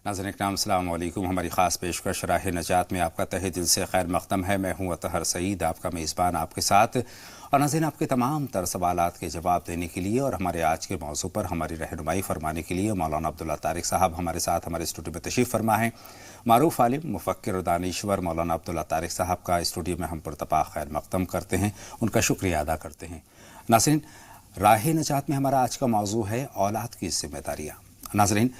नाज़रीन इकराम अस्सलाम वालेकुम। हमारी ख़ास पेशकश राह नजात में आपका तहे दिल से खैर मक़दम है। मैं हूँ अतहर सईद, आपका मेज़बान आपके साथ। और नाज़रीन, आपके तमाम तर सवालात के जवाब देने के लिए और हमारे आज के मौज़ू पर हमारी रहनुमाई फरमाने के लिए मौलाना अब्दुल्ला तारिक साहब हमारे साथ हमारे स्टूडियो में तशरीफ़ फरमा हैं। मारूफ आलिम, मुफ़क्किर और दानिश्वर मौलाना अब्दुल्ला तारिक साहब का स्टूडियो में हम पुरतपा खैर मक़दम करते हैं, उनका शुक्रिया अदा करते हैं। नाज़रीन, राह नजात में हमारा आज का मौज़ू है औलाद की ज़िम्मेदारियाँ। नाज़रीन,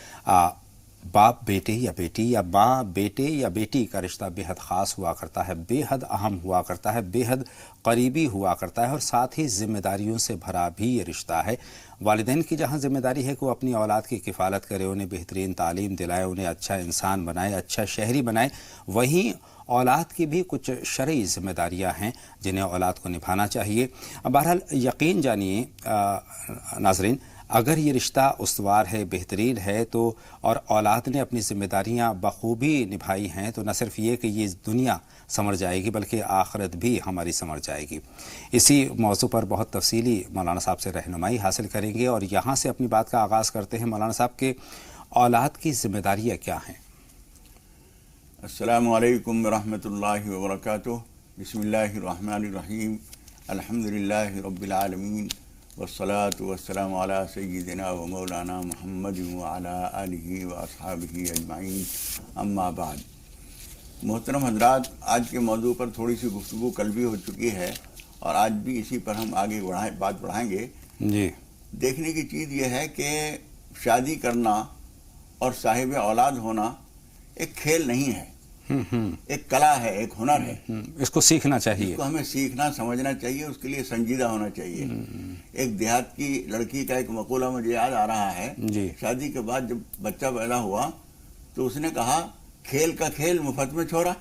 बाप बेटे या बेटी या माँ बेटे या बेटी का रिश्ता बेहद ख़ास हुआ करता है, बेहद अहम हुआ करता है, बेहद करीबी हुआ करता है और साथ ही ज़िम्मेदारियों से भरा भी ये रिश्ता है। वालिदैन की जहाँ ज़िम्मेदारी है कि वो अपनी औलाद की किफ़ालत करे, उन्हें बेहतरीन तालीम दिलाए, उन्हें अच्छा इंसान बनाए, अच्छा शहरी बनाए, वहीं औलाद की भी कुछ शरई ज़िम्मेदारियाँ हैं जिन्हें औलाद को निभाना चाहिए। बहरहाल यकीन जानिए नाज़रीन, अगर ये रिश्ता उस्तवार है, बेहतरीन है तो और औलाद ने अपनी ज़िम्मेदारियाँ बखूबी निभाई हैं तो न सिर्फ ये कि ये दुनिया संवर जाएगी बल्कि आखिरत भी हमारी संवर जाएगी। इसी मौजू पर बहुत तफसीली मौलाना साहब से रहनुमाई हासिल करेंगे और यहाँ से अपनी बात का आगाज़ करते हैं। मौलाना साहब के औलाद की ज़िम्मेदारियाँ क्या हैं? अस्सलामु अलैकुम रहमतुल्लाहि व बरकातुहू। बिस्मिल्लाहिर रहमानिर रहीम। अल्हम्दुलिल्लाहि रब्बिल आलमीन वस्सलातु वस्सलामु अला सय्यिदिना व मौलाना मुहम्मद व अला आलिहि व अस्हाबिहि अजमाइन, अम्मा बाद। मोहतरम हज़रात, आज के मौजू पर थोड़ी सी गुफ्तगू कल भी हो चुकी है और आज भी इसी पर हम आगे बात बढ़ाएंगे जी। देखने की चीज़ यह है कि शादी करना और साहिब औलाद होना एक खेल नहीं है, एक कला है, एक हुनर है। इसको सीखना चाहिए, इसको हमें सीखना समझना चाहिए, उसके लिए संजीदा होना चाहिए। एक देहात की लड़की का एक मकूला मुझे याद आ रहा है जी। शादी के बाद जब बच्चा पैदा हुआ तो उसने कहा, खेल का खेल मुफ्त में छोड़ा।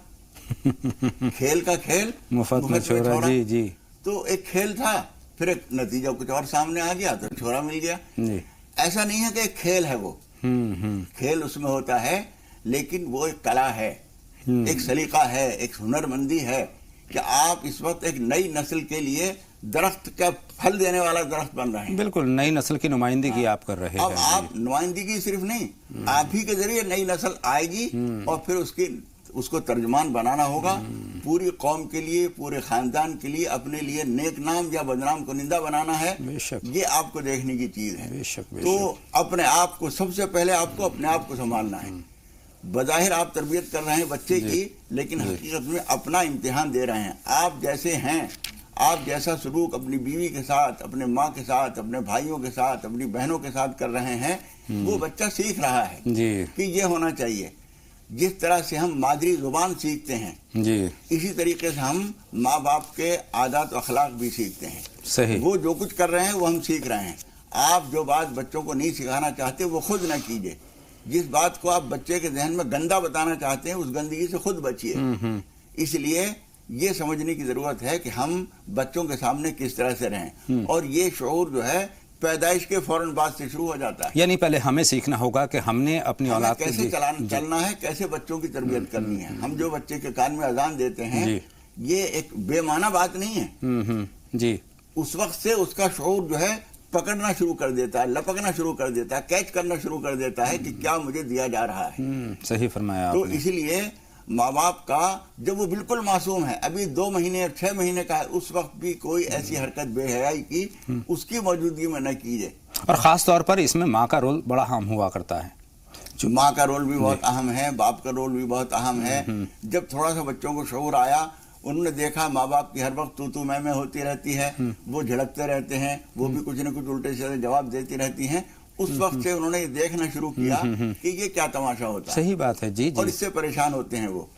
खेल का खेल मुफ्त में छोड़ा जी जी। तो एक खेल था, फिर एक नतीजा कुछ और सामने आ गया तो छोरा मिल गया जी। ऐसा नहीं है कि एक खेल है, वो खेल उसमें होता है, लेकिन वो एक कला है, एक सलीका है, एक हुनरमंदी है कि आप इस वक्त एक नई नस्ल के लिए दरख्त का फल देने वाला दरख्त बन रहे हैं। बिल्कुल नई नस्ल की नुमाइंदगी आप कर रहे हैं। अब आप नुमाइंदगी सिर्फ नहीं, आप ही के जरिए नई नस्ल आएगी और फिर उसको तर्जमान बनाना होगा पूरी कौम के लिए, पूरे खानदान के लिए, अपने लिए नेक नाम या बदनाम को निंदा बनाना है। ये आपको देखने की चीज है। तो अपने आप को सबसे पहले आपको अपने आप को संभालना है। बज़ाहिर आप तरबियत कर रहे हैं बच्चे की, लेकिन हकीकत में अपना इम्तिहान दे रहे हैं। आप जैसे हैं, आप जैसा सलूक अपनी बीवी के साथ, अपने माँ के साथ, अपने भाइयों के साथ, अपनी बहनों के साथ कर रहे हैं, वो बच्चा सीख रहा है कि ये होना चाहिए। जिस तरह से हम मादरी जुबान सीखते हैं जी, इसी तरीके से हम माँ बाप के आदत अखलाक भी सीखते हैं। सही। वो जो कुछ कर रहे हैं वो हम सीख रहे हैं। आप जो बात बच्चों को नहीं सिखाना चाहते वो खुद न कीजिए। जिस बात को आप बच्चे के जहन में गंदा बताना चाहते हैं उस गंदगी से खुद बचिए। इसलिए ये समझने की जरूरत है कि हम बच्चों के सामने किस तरह से रहें, और ये शऊर जो है पैदाइश के फौरन बाद से शुरू हो जाता है। यानी पहले हमें सीखना होगा कि हमने अपनी औलाद कैसे चलना है, कैसे बच्चों की तरबियत करनी है। हम जो बच्चे के कान में अजान देते हैं ये एक बेमाना बात नहीं है जी। उस वक्त से उसका शऊर जो है पकड़ना शुरू कर देता है, लपकना शुरू कर देता है, कैच करना शुरू कर देता है कि क्या मुझे दिया जा रहा है। सही फरमाया तो इसलिए माँ बाप का जब वो बिल्कुल मासूम है, अभी 2 महीने और 6 महीने का है, उस वक्त भी कोई ऐसी हरकत बेहयाई की उसकी मौजूदगी में न कीजिए। और खास तौर पर इसमें माँ का रोल बड़ा अहम हुआ करता है। माँ का रोल भी बहुत अहम है, बाप का रोल भी बहुत अहम है। जब थोड़ा सा बच्चों को शऊर आया, उन्होंने देखा माँ बाप की हर वक्त तू मैं होती रहती है, वो झड़कते रहते हैं, वो भी कुछ न कुछ उल्टे सीधे जवाब देती रहती हैं, उस वक्त से उन्होंने ये देखना शुरू किया कि ये क्या तमाशा होता है। सही बात है जी जी। और इससे परेशान होते हैं वो।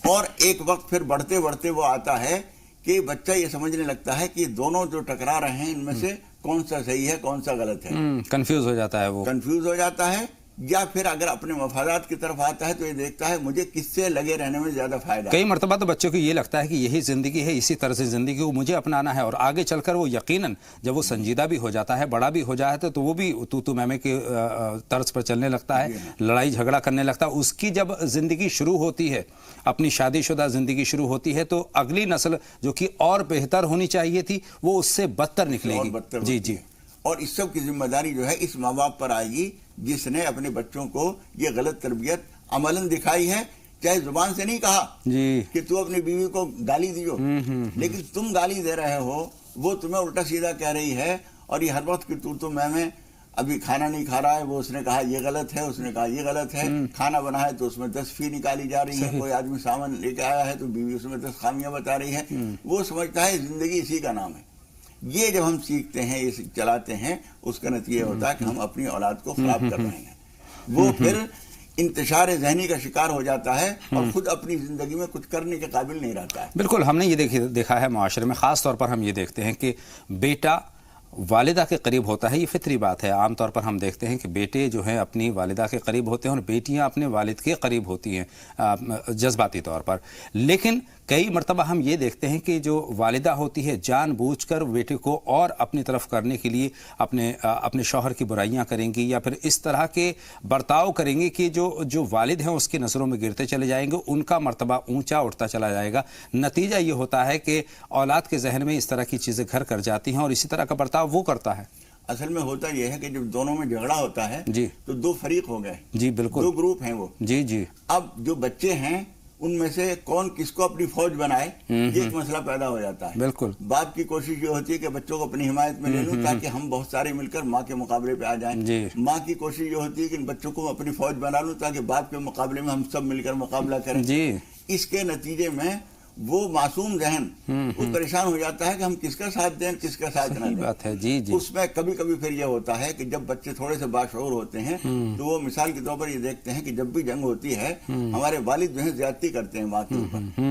और एक वक्त फिर बढ़ते बढ़ते वो आता है कि बच्चा ये समझने लगता है कि दोनों जो टकरा रहे हैं इनमें से कौन सा सही है कौन सा गलत है। कंफ्यूज हो जाता है वो, कंफ्यूज हो जाता है। या फिर अगर अपने मफादात की तरफ आता है तो ये देखता है मुझे किससे लगे रहने में ज्यादा फायदा। कई मरतबा तो बच्चों को ये लगता है कि यही जिंदगी है, इसी तरह से जिंदगी को मुझे अपनाना है, और आगे चलकर वो यकीनन जब वो संजीदा भी हो जाता है, बड़ा भी हो जाता है, तो वो भी तू मैमे के तर्ज पर चलने लगता है, लड़ाई झगड़ा करने लगता है। उसकी जब जिंदगी शुरू होती है, अपनी शादीशुदा जिंदगी शुरू होती है, तो अगली नस्ल जो कि और बेहतर होनी चाहिए थी वो उससे बदतर निकलेगी। जी जी। और इस सब की जिम्मेदारी जो है इस माँ बाप पर आएगी जिसने अपने बच्चों को ये गलत तरबियत عملاً دکھائی ہے، چاہے زبان سے نہیں کہا جی کہ تو اپنی بیوی کو گالی دیو، لیکن تم گالی دے رہے ہو، وہ تمہیں الٹا سیدھا کہہ رہی ہے، اور یہ ہر وقت کہ تو میں ابھی کھانا نہیں کھا رہا ہے، وہ اس نے کہا یہ غلط ہے، اس نے کہا یہ غلط ہے، کھانا بنا ہے تو اس میں 10 فی نکالی جا رہی ہے، کوئی آدمی سامان لے کے آیا ہے تو بیوی اس میں 10 خامیاں بتا رہی ہے، وہ سمجھتا ہے زندگی اسی کا نام ہے۔ یہ جب ہم سیکھتے ہیں، یہ چلاتے ہیں، اس کا نتیجہ ہوتا ہے کہ ہم اپنی اولاد کو خراب کر رہے ہیں، وہ پھر انتشار ذہنی کا شکار ہو جاتا ہے اور خود اپنی زندگی میں کچھ کرنے کے قابل نہیں رہتا ہے۔ بالکل، ہم نے یہ دیکھا ہے معاشرے میں، خاص طور پر ہم یہ دیکھتے ہیں کہ بیٹا والدہ کے قریب ہوتا ہے، یہ فطری بات ہے۔ عام طور پر ہم دیکھتے ہیں کہ بیٹے جو ہیں اپنی والدہ کے قریب ہوتے ہیں اور بیٹیاں اپنے والد کے قریب ہوتی ہیں جذباتی طور پر، لیکن کئی مرتبہ ہم یہ دیکھتے ہیں کہ جو والدہ ہوتی ہے جان بوجھ کر بیٹے کو اور اپنی طرف کرنے کے لیے اپنے شوہر کی برائیاں کریں گی، یا پھر اس طرح کے برتاؤ کریں گے کہ جو والد ہیں اس کی نظروں میں گرتے چلے جائیں گے، ان کا مرتبہ اونچا اٹھتا چلا جائے گا۔ نتیجہ یہ ہوتا ہے کہ اولاد کے ذہن میں اس طرح کی چیزیں گھر کر جاتی ہیں اور اسی طرح کا برتاؤ وہ کرتا ہے۔ اصل میں ہوتا یہ ہے کہ جب دونوں میں جھگڑا ہوتا ہے جی تو دو فریق ہو گئے، جی بالکل، 2 گروپ ہیں وہ۔ جی جی اب جو بچے ہیں ان میں سے کون کس کو اپنی فوج بنائے، یہ ایک مسئلہ پیدا ہو جاتا ہے۔ بالکل، باپ کی کوشش یہ ہوتی ہے کہ بچوں کو اپنی حمایت میں لے لوں تاکہ ہم بہت سارے مل کر ماں کے مقابلے پہ آ جائیں۔ جی ماں کی کوشش یہ ہوتی ہے کہ ان بچوں کو اپنی فوج بنا لوں تاکہ باپ کے مقابلے میں ہم سب مل کر مقابلہ کریں۔ جی اس کے نتیجے میں وہ معصوم ذہن وہ پریشان ہو جاتا ہے کہ ہم کس کا ساتھ دیں، کس کا ساتھ نہ صحیح دیں۔ بات ہے، جی جی اس میں کبھی کبھی پھر یہ ہوتا ہے کہ جب بچے تھوڑے سے باشعور ہوتے ہیں تو وہ مثال کے طور پر یہ دیکھتے ہیں کہ جب بھی جنگ ہوتی ہے ہمارے والد جو ہیں زیادتی کرتے ہیں ماں کے اوپر،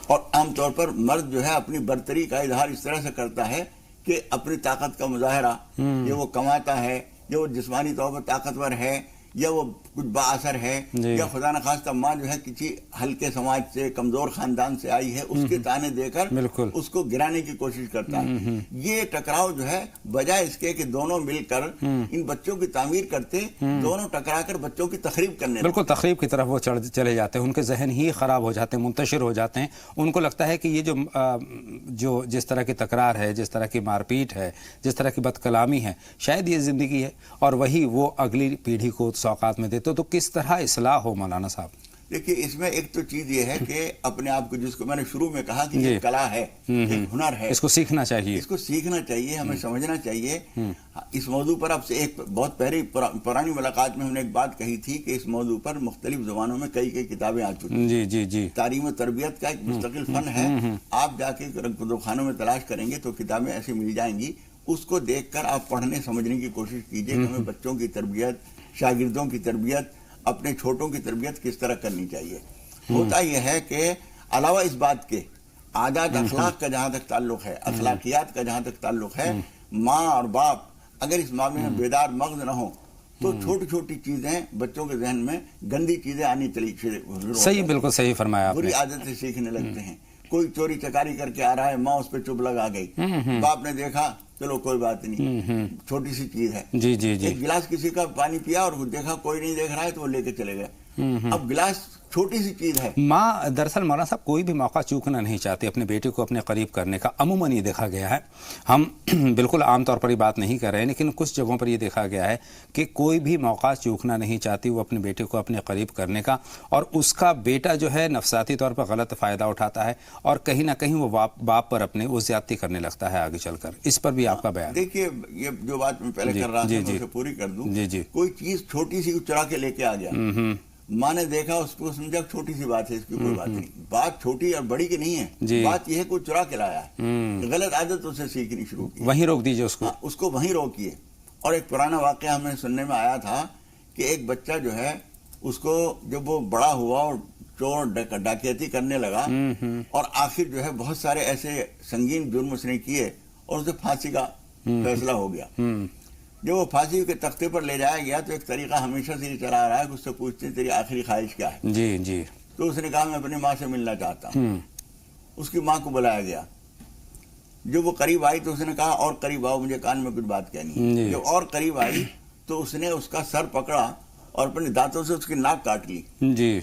اور عام طور پر مرد جو ہے اپنی برتری کا اظہار اس طرح سے کرتا ہے کہ اپنی طاقت کا مظاہرہ، یہ وہ کماتا ہے، یا وہ جسمانی طور پر طاقتور ہے، یا وہ کچھ با اثر ہے، یا خدا نخواستہ ماں جو ہے کسی ہلکے سماج سے کمزور خاندان سے آئی ہے، اس کے تانے دے کر بالکل اس کو گرانے کی کوشش کرتا ہے۔ یہ ٹکراؤ جو ہے بجائے اس کے کہ دونوں مل کر ان بچوں کی تعمیر کرتے، دونوں ٹکرا کر بچوں کی تخریب کرنے لگتے۔ بالکل تخریب کی طرف وہ چلے جاتے ہیں، ان کے ذہن ہی خراب ہو جاتے ہیں، منتشر ہو جاتے ہیں۔ ان کو لگتا ہے کہ یہ جو جس طرح کی تکرار ہے، جس طرح کی مار پیٹ ہے، جس طرح کی بد کلامی ہے، شاید یہ زندگی ہے، اور وہی وہ اگلی پیڑھی کو سوقات میں دیتے۔ تو کس طرح اصلاح ہو مولانا صاحب؟ دیکھیے اس میں ایک تو چیز یہ ہے کہ اپنے آپ کو، جس کو میں نے شروع میں کہا کہ یہ کلا ہے، ایک ہنر ہے، اس کو سیکھنا چاہیے، اس کو سیکھنا چاہیے، ہمیں سمجھنا چاہیے۔ اس موضوع پر اب سے ایک بہت پرانی ملاقات میں ہم نے ایک بات کہی تھی کہ اس موضوع پر مختلف زبانوں میں کئی کتابیں آ چکی ہیں۔ جی جی جی تعلیم و تربیت کا ایک مستقل فن ہے، آپ جا کے کتب خانوں میں تلاش کریں گے تو کتابیں ایسی مل جائیں گی، اس کو دیکھ کر آپ پڑھنے سمجھنے کی کوشش کیجئے کہ ہمیں بچوں کی تربیت، شاگردوں کی تربیت، اپنے چھوٹوں کی تربیت کس طرح کرنی چاہیے۔ ہوتا یہ ہے کہ علاوہ اس بات کے عادات اخلاق کا جہاں تک تعلق ہے، اخلاقیات کا جہاں تک تعلق ہے، ماں اور باپ اگر اس معاملے میں بیدار مغز نہ ہوں تو چھوٹی چھوٹی چیزیں بچوں کے ذہن میں، گندی چیزیں آنی صحیح، بالکل صحیح فرمایا آپ نے، بری عادتیں سیکھنے لگتے ہیں۔ کوئی چوری چکاری کر کے آ رہا ہے، ماں اس پہ چپ لگا گئی، باپ نے دیکھا چلو کوئی بات نہیں، چھوٹی سی چیز ہے، جی جی جی، ایک گلاس کسی کا پانی پیا اور دیکھا کوئی نہیں دیکھ رہا ہے تو وہ لے کے چلے گئے، اب گلاس چھوٹی سی چیز ہے۔ ماں دراصل مولانا صاحب کوئی بھی موقع چوکنا نہیں چاہتی اپنے بیٹے کو اپنے قریب کرنے کا، عموماً یہ دیکھا گیا ہے، ہم بالکل عام طور پر یہ بات نہیں کر رہے ہیں، لیکن کچھ جگہوں پر یہ دیکھا گیا ہے کہ کوئی بھی موقع چوکنا نہیں چاہتی وہ اپنے بیٹے کو اپنے قریب کرنے کا، اور اس کا بیٹا جو ہے نفسیاتی طور پر غلط فائدہ اٹھاتا ہے اور کہیں نہ کہیں وہ باپ پر اپنے وہ زیادتی کرنے لگتا ہے آگے چل کر۔ اس پر بھی آپ کا بیان؟ دیکھیے یہ جو بات میں پہلے کر رہا تھا میں اسے پوری کر دوں۔ کوئی چیز چھوٹی سی چرا کے لے کے آ گیا، ماں نے دیکھا، اس کو سمجھا چھوٹی سی بات ہے، اس کی کوئی بات نہیں، بات چھوٹی اور بڑی کی نہیں ہے، بات یہ ہے کوئی چرا کے لایا ہے، غلط عادت اسے سیکھنی شروع کی، وہیں روک دیجئے اس کو وہیں روکیے۔ اور ایک پرانا واقعہ ہمیں سننے میں آیا تھا کہ ایک بچہ جو ہے اس کو جب وہ بڑا ہوا اور چور ڈاکیتی کرنے لگا اور آخر جو ہے بہت سارے ایسے سنگین جرم اس نے کیے اور اسے پھانسی کا فیصلہ ہو گیا، جب وہ پھانسی کے تختے پر لے جایا گیا تو ایک طریقہ ہمیشہ سے یہ چلا رہا ہے کہ اس سے پوچھتے ہیں تیری آخری خواہش کیا ہے؟ جی جی، تو اس نے کہا میں اپنی ماں سے ملنا چاہتا ہوں۔ اس کی ماں کو بلایا گیا، جب وہ قریب آئی تو اس نے کہا اور قریب آؤ، مجھے کان میں کچھ بات کہنی ہے۔ جب اور قریب آئی تو اس نے اس کا سر پکڑا اور اپنے دانتوں سے اس کی ناک کاٹ لی۔ جی،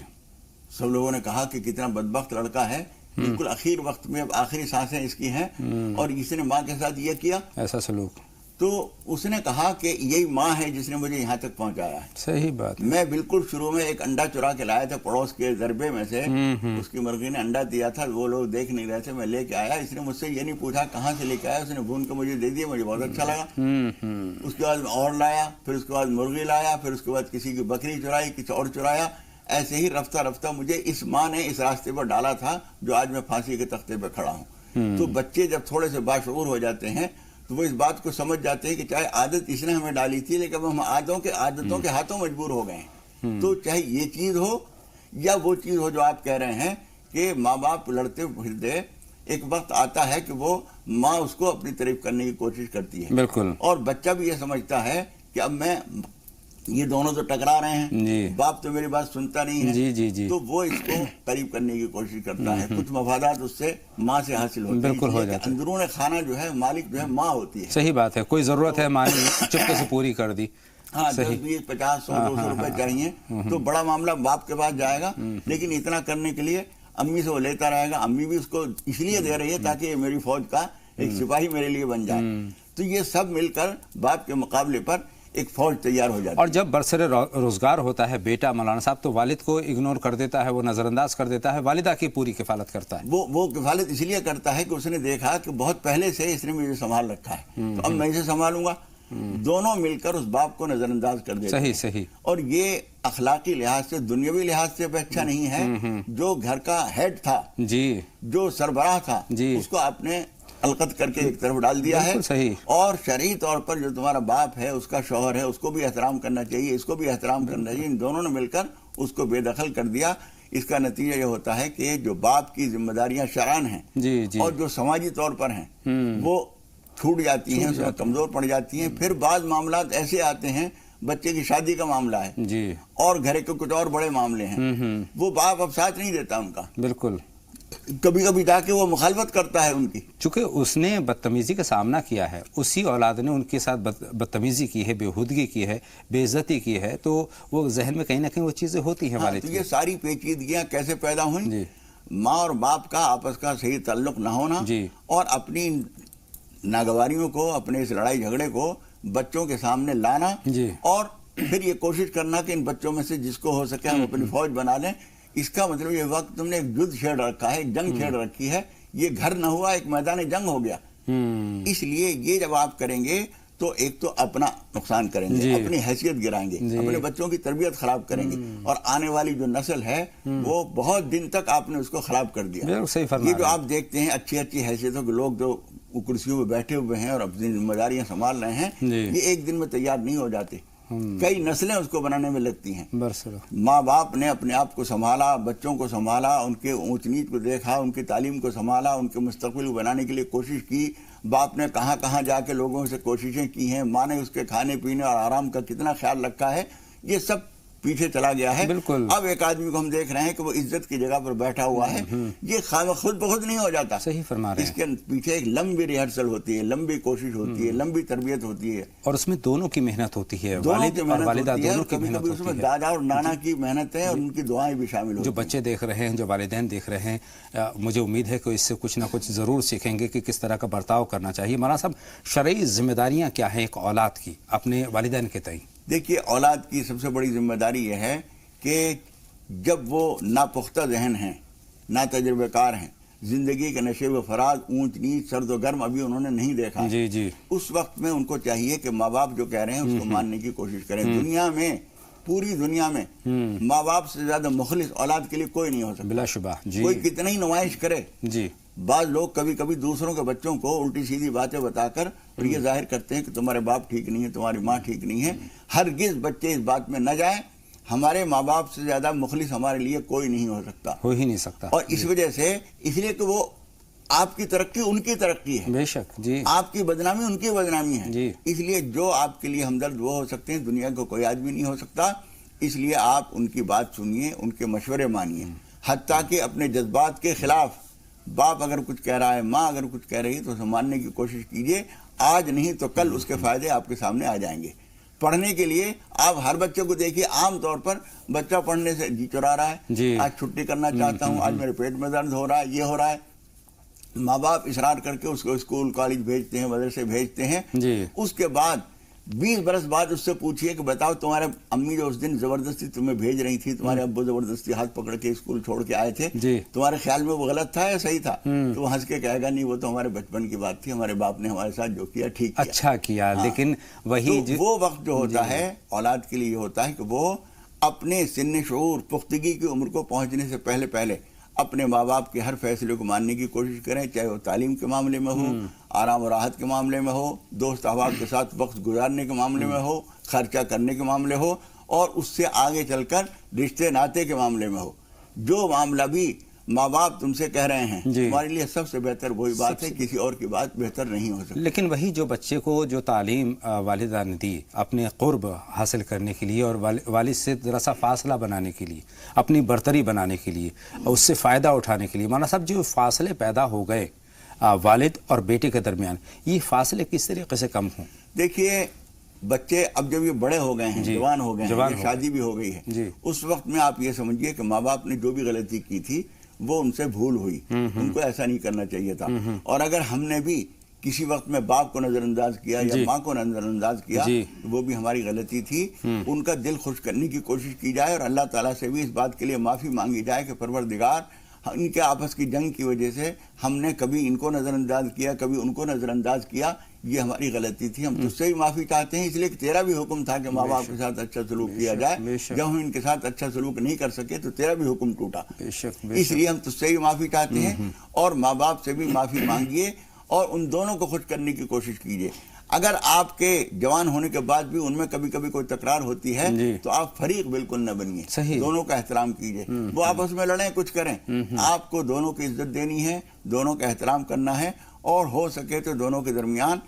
سب لوگوں نے کہا کہ کتنا بدبخت لڑکا ہے، بالکل آخر وقت میں اب آخری سانسیں اس کی ہیں اور اس نے ماں کے ساتھ یہ کیا، ایسا سلوک۔ تو اس نے کہا کہ یہی ماں ہے جس نے مجھے یہاں تک پہنچایا ہے. صحیح بات. میں بالکل شروع میں ایک انڈا چرا کے لایا تھا پڑوس کے ضربے میں سے, اس کی مرغی نے انڈا دیا تھا, وہ لوگ دیکھ نہیں رہے تھے, میں لے کے آیا. اس نے مجھ سے یہ نہیں پوچھا کہاں سے لے کے آیا, اس نے بھون کے مجھے دے دیا, مجھے بہت اچھا لگا. اس کے بعد میں اور لایا, پھر اس کے بعد مرغی لایا, پھر اس کے بعد کسی کی بکری چرائی, کسی اور چرایا. ایسے ہی رفتہ رفتہ مجھے اس ماں نے اس راستے پر ڈالا تھا جو آج میں پھانسی کے تختے پہ کھڑا ہوں. تو بچے جب تھوڑے سے باشعور ہو جاتے ہیں تو وہ اس بات کو سمجھ جاتے ہیں کہ چاہے عادت اس نے ہمیں ڈالی تھی لیکن ہم عادتوں کے ہاتھوں مجبور ہو گئے ہیں. تو چاہے یہ چیز ہو یا وہ چیز ہو جو آپ کہہ رہے ہیں کہ ماں باپ لڑتے پھرتے ایک وقت آتا ہے کہ وہ ماں اس کو اپنی تعریف کرنے کی کوشش کرتی ہے. بالکل. اور بچہ بھی یہ سمجھتا ہے کہ اب میں یہ دونوں تو ٹکرا رہے ہیں, باپ تو میری بات سنتا نہیں ہے, تو وہ اس کو قریب کرنے کی کوشش کرتا ہے. کچھ مفادات اس سے ماں سے حاصل ہوتے ہیں. بالکل ہو جاتا ہے. اندرون خانہ جو ہے مالک جو ہے ماں ہوتی ہے. صحیح بات ہے. کوئی ضرورت ہے ماں نے چپکے سے پوری کر دی. ہاں 10 20 50 100 200 روپے چاہیے تو بڑا معاملہ باپ کے پاس جائے گا, لیکن اتنا کرنے کے لیے امی سے وہ لیتا رہے گا. امی بھی اس کو اس لیے دے رہی ہے تاکہ یہ میری فوج کا ایک سپاہی میرے لیے بن جائے. تو یہ سب مل کر باپ کے مقابلے پر ایک فوج تیار ہو جاتی ہے. اور جب برسر روزگار ہوتا ہے بیٹا مولانا صاحب تو والد کو اگنور کر دیتا ہے, وہ نظر انداز کر دیتا ہے, والدہ کی پوری کفالت کرتا ہے. وہ کفالت اس لیے کرتا ہے کہ اس نے دیکھا کہ بہت پہلے سے اس نے مجھے سنبھال رکھا ہے, تو اب میں اسے سنبھالوں گا. دونوں مل کر اس باپ کو نظر انداز کر دیتے ہیں. صحیح. اور یہ اخلاقی لحاظ سے دنیاوی لحاظ سے بھی اچھا نہیں ہے. جو گھر کا ہیڈ تھا, جو سربراہ تھا, اس کو آپ نے القت کر کے ایک طرف ڈال دیا ہے. اور شرعی طور پر جو تمہارا باپ ہے, اس کا شوہر ہے, اس کو بھی احترام کرنا چاہیے, اس کو بھی احترام کرنا چاہیے. ان دونوں نے مل کر اس کو بے دخل کر دیا. اس کا نتیجہ یہ ہوتا ہے کہ جو باپ کی ذمہ داریاں شرعاً ہیں اور جو سماجی طور پر ہیں وہ چھوٹ جاتی ہیں, اس میں کمزور پڑ جاتی ہیں. پھر بعض معاملات ایسے آتے ہیں, بچے کی شادی کا معاملہ ہے اور گھر کے کچھ اور بڑے معاملے ہیں, وہ باپ اب ساتھ نہیں دیتا ان کا. بالکل. کبھی کبھی جا کے وہ مخالفت کرتا ہے ان کی. چونکہ اس نے بدتمیزی کا سامنا کیا ہے, اسی اولاد نے ان کے ساتھ بدتمیزی کی ہے, بےہودگی کی ہے, بے عزتی کی ہے, تو وہ ذہن میں کہیں نہ کہیں وہ چیزیں ہوتی ہیں والد کی. یہ ساری پیچیدگیاں کیسے پیدا ہوئیں؟ ماں اور باپ کا آپس کا صحیح تعلق نہ ہونا اور اپنی ناگواریوں کو, اپنے اس لڑائی جھگڑے کو بچوں کے سامنے لانا, اور پھر یہ کوشش کرنا کہ ان بچوں میں سے جس کو ہو سکے ہم اپنی فوج بنا لیں. اس کا مطلب یہ وقت تم نے ایک جد چھیڑ رکھا ہے, ایک جنگ چھیڑ رکھی ہے. یہ گھر نہ ہوا, ایک میدان جنگ ہو گیا. اس لیے یہ جب آپ کریں گے تو ایک تو اپنا نقصان کریں گے, اپنی حیثیت گرائیں گے, اپنے بچوں کی تربیت خراب کریں گے, اور آنے والی جو نسل ہے وہ بہت دن تک آپ نے اس کو خراب کر دیا. یہ جو آپ دیکھتے ہیں اچھی اچھی حیثیتوں کے لوگ جو کرسیوں میں بیٹھے ہوئے ہیں اور اپنی ذمہ داریاں سنبھال رہے ہیں, یہ ایک دن میں تیار نہیں ہو جاتے. کئی نسلیں اس کو بنانے میں لگتی ہیں. ماں باپ نے اپنے آپ کو سنبھالا, بچوں کو سنبھالا, ان کے اونچ نیچ کو دیکھا, ان کی تعلیم کو سنبھالا, ان کے مستقبل کو بنانے کے لیے کوشش کی. باپ نے کہاں کہاں جا کے لوگوں سے کوششیں کی ہیں, ماں نے اس کے کھانے پینے اور آرام کا کتنا خیال رکھا ہے. یہ سب پیچھے چلا گیا ہے. اب ایک آدمی کو ہم دیکھ رہے ہیں کہ وہ عزت کی جگہ پر بیٹھا ہوا ہے. یہ خود بخود نہیں ہو جاتا. صحیح فرما رہے ہیں. اس کے پیچھے ایک لمبی ریہرسل ہوتی ہے, لمبی کوشش ہوتی ہے, لمبی تربیت ہوتی ہے, اور اس میں دونوں کی محنت ہوتی ہے, والد اور والدہ دونوں کی محنت ہوتی ہے. اس میں دادا اور نانا کی محنت ہے اور ان کی دعائیں بھی شامل ہوتی ہیں. جو بچے دیکھ رہے ہیں, جو والدین دیکھ رہے ہیں, مجھے امید ہے کہ اس سے کچھ نہ کچھ ضرور سیکھیں گے کہ کس طرح کا برتاؤ کرنا چاہیے. مولانا صاحب, شرعی ذمہ داریاں کیا ہیں ایک اولاد کی اپنے والدین کے تئیں؟ دیکھیے, اولاد کی سب سے بڑی ذمہ داری یہ ہے کہ جب وہ ناپختہ ذہن ہیں, نا تجربہ کار ہیں, زندگی کے نشے و فراز, اونچ نیچ, سرد و گرم ابھی انہوں نے نہیں دیکھا, اس وقت میں ان کو چاہیے کہ ماں باپ جو کہہ رہے ہیں اس کو ماننے کی کوشش کریں. دنیا میں, پوری دنیا میں ماں باپ سے زیادہ مخلص اولاد کے لیے کوئی نہیں ہو سکتا. بلا شبہ. کوئی کتنا ہی نمائش کرے. بعض لوگ کبھی کبھی دوسروں کے بچوں کو الٹی سیدھی باتیں بتا کر اور یہ ظاہر کرتے ہیں کہ تمہارے باپ ٹھیک نہیں ہے, تمہاری ماں ٹھیک نہیں ہے. ہرگز بچے اس بات میں نہ جائیں. ہمارے ماں باپ سے زیادہ مخلص ہمارے لیے کوئی نہیں ہو سکتا, ہو ہی نہیں سکتا. اور اس وجہ سے, اس لیے کہ وہ آپ کی ترقی ان کی ترقی ہے. بے شک. آپ کی بدنامی ان کی بدنامی ہے. اس لیے جو آپ کے لیے ہمدرد وہ ہو سکتے ہیں, دنیا کو کوئی آدمی نہیں ہو سکتا. اس لیے آپ ان کی بات سنیے, ان کے مشورے مانیے, حتیٰ کہ اپنے جذبات کے خلاف باپ اگر کچھ کہہ رہا ہے, ماں اگر کچھ کہہ رہی ہے تو اسے ماننے کی کوشش کیجیے. آج نہیں تو کل اس کے فائدے آپ کے سامنے آ جائیں گے. پڑھنے کے لیے آپ ہر بچے کو دیکھیے, عام طور پر بچہ پڑھنے سے جی چرا رہا ہے, آج چھٹی کرنا چاہتا ہوں, آج میرے پیٹ میں درد ہو رہا ہے, یہ ہو رہا ہے. ماں باپ اصرار کر کے اس کو اسکول کالج بھیجتے ہیں، مدرسے بھیجتے ہیں. جی. اس کے بعد 20 برس بعد اس سے پوچھئے کہ بتاؤ تمہارے امی جو اس دن زبردستی تمہیں بھیج رہی تھی، تمہارے ابو زبردستی ہاتھ پکڑ کے اسکول چھوڑ کے آئے تھے، جی. تمہارے خیال میں وہ غلط تھا یا صحیح تھا؟ تو وہ ہنس کے کہے گا نہیں، وہ تو ہمارے بچپن کی بات تھی، ہمارے باپ نے ہمارے ساتھ جو کیا ٹھیک کیا، اچھا کیا. لیکن وہی تو وہ وقت جو ہوتا ہے اولاد کے لیے یہ ہوتا ہے کہ وہ اپنے سن شعور پختگی کی عمر کو پہنچنے سے پہلے اپنے ماں باپ کے ہر فیصلے کو ماننے کی کوشش کریں، چاہے وہ تعلیم کے معاملے میں ہو، آرام و راحت کے معاملے میں ہو، دوست احباب کے ساتھ وقت گزارنے کے معاملے میں ہو، خرچہ کرنے کے معاملے ہو، اور اس سے آگے چل کر رشتے ناطے کے معاملے میں ہو. جو معاملہ بھی ماں باپ تم سے کہہ رہے ہیں تمہارے لیے سب سے بہتر وہی بات ہے، کسی اور کی بات بہتر نہیں ہو سکتی. لیکن وہی جو بچے کو جو تعلیم والدہ نے دی اپنے قرب حاصل کرنے کے لیے اور والد سے ذرا سا فاصلہ بنانے کے لیے، اپنی برتری بنانے کے لیے، اس سے فائدہ اٹھانے کے لیے، مولانا صاحب جو فاصلے پیدا ہو گئے والد اور بیٹے کے درمیان، یہ فاصلے کس طریقے سے کم ہوں؟ دیکھیے بچے اب جب یہ بڑے ہو گئے ہیں، جوان ہو گئے ہیں، شادی بھی ہو گئی ہے، اس وقت میں آپ یہ سمجھیے کہ ماں باپ نے جو بھی غلطی کی تھی وہ ان سے بھول ہوئی، ان کو ایسا نہیں کرنا چاہیے تھا. اور اگر ہم نے بھی کسی وقت میں باپ کو نظر انداز کیا یا ماں کو نظر انداز کیا، وہ بھی ہماری غلطی تھی. ان کا دل خوش کرنے کی کوشش کی جائے اور اللہ تعالیٰ سے بھی اس بات کے لیے معافی مانگی جائے کہ پروردگار، ان کے آپس کی جنگ کی وجہ سے ہم نے کبھی ان کو نظر انداز کیا، کبھی ان کو نظر انداز کیا، یہ ہماری غلطی تھی، ہم تجھ سے بھی معافی چاہتے ہیں، اس لیے کہ تیرا بھی حکم تھا کہ ماں باپ کے ساتھ اچھا سلوک کیا جائے. جب ہم ان کے ساتھ اچھا سلوک نہیں کر سکے تو تیرا بھی حکم ٹوٹا، اس لیے ہم تجھ سے بھی معافی چاہتے ہیں اور ماں باپ سے بھی معافی مانگیے اور ان دونوں کو خوش کرنے کی کوشش کیجیے. اگر آپ کے جوان ہونے کے بعد بھی ان میں کبھی کبھی کوئی تکرار ہوتی ہے تو آپ فریق بالکل نہ بنیے، دونوں کا احترام کیجیے. وہ آپس میں لڑیں کچھ کریں، آپ کو دونوں کی عزت دینی ہے، دونوں کا احترام کرنا ہے، اور ہو سکے تو دونوں کے درمیان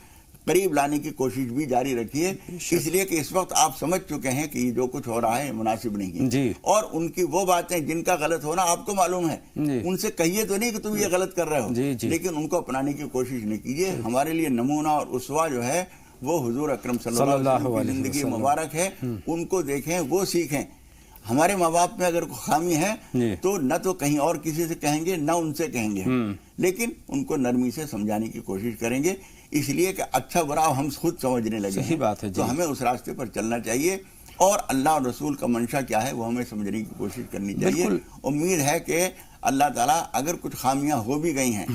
قریب لانے کی کوشش بھی جاری رکھیے، اس لیے کہ اس وقت آپ سمجھ چکے ہیں کہ یہ جو کچھ ہو رہا ہے مناسب نہیں ہے. اور ان کی وہ باتیں جن کا غلط ہونا آپ کو معلوم ہے، ان سے کہیے تو نہیں کہ تم یہ غلط کر رہے ہو، لیکن ان کو اپنانے کی کوشش نہیں کیجیے. ہمارے لیے نمونہ اور اسوہ جو ہے وہ حضور اکرم صلی اللہ علیہ وسلم کی زندگی مبارک ہے، ان کو دیکھیں، وہ سیکھیں. ہمارے ماں باپ میں اگر کوئی خامی ہے تو نہ تو کہیں اور کسی سے کہیں گے، نہ ان سے کہیں گے، لیکن ان کو نرمی سے سمجھانے کی کوشش کریں گے، اس لیے کہ اچھا برا ہم خود سمجھنے لگے ہیں. تو ہمیں اس راستے پر چلنا چاہیے اور اللہ اور رسول کا منشا کیا ہے وہ ہمیں سمجھنے کی کوشش کرنی چاہیے. امید ہے کہ اللہ تعالیٰ اگر کچھ خامیاں ہو بھی گئی ہیں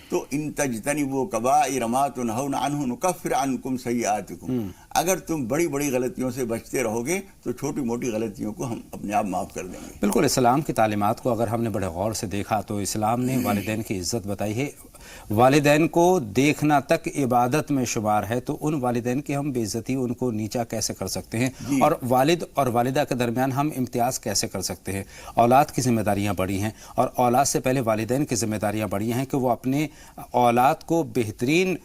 تو ان تجتنبوا کبائر ما تنہون عنہ نکفر عنکم سیئاتکم، اگر تم بڑی بڑی غلطیوں سے بچتے رہو گے تو چھوٹی موٹی غلطیوں کو ہم اپنے آپ معاف کر دیں گے. بالکل. اسلام کی تعلیمات کو اگر ہم نے بڑے غور سے دیکھا تو اسلام نے والدین کی عزت بتائی ہے. والدین کو دیکھنا تک عبادت میں شمار ہے، تو ان والدین کی ہم بے عزتی، ان کو نیچا کیسے کر سکتے ہیں؟ اور والد اور والدہ کے درمیان ہم امتیاز کیسے کر سکتے ہیں؟ اولاد کی ذمہ داریاں بڑی ہیں، اور اولاد سے پہلے والدین کی ذمہ داریاں بڑی ہیں کہ وہ اپنے اولاد کو بہترین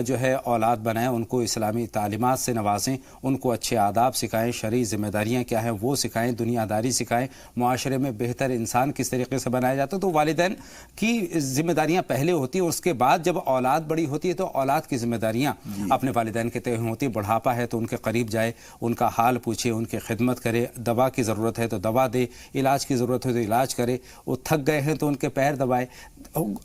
جو ہے اولاد بنائیں، ان کو اسلامی تعلیمات سے نوازیں، ان کو اچھے آداب سکھائیں، شرعی ذمہ داریاں کیا ہیں وہ سکھائیں، دنیا داری سکھائیں، معاشرے میں بہتر انسان کس طریقے سے بنایا جاتا ہے. تو والدین کی ذمہ داریاں پہلے ہوتی ہیں، اس کے بعد جب اولاد بڑی ہوتی ہے تو اولاد کی ذمہ داریاں اپنے والدین کے تئیں ہوتی ہیں. بڑھاپا ہے تو ان کے قریب جائے، ان کا حال پوچھے، ان کی خدمت کرے، دوا کی ضرورت ہے تو دوا دے، علاج کی ضرورت ہے تو علاج کرے، وہ تھک گئے ہیں تو ان کے پیر دبائے،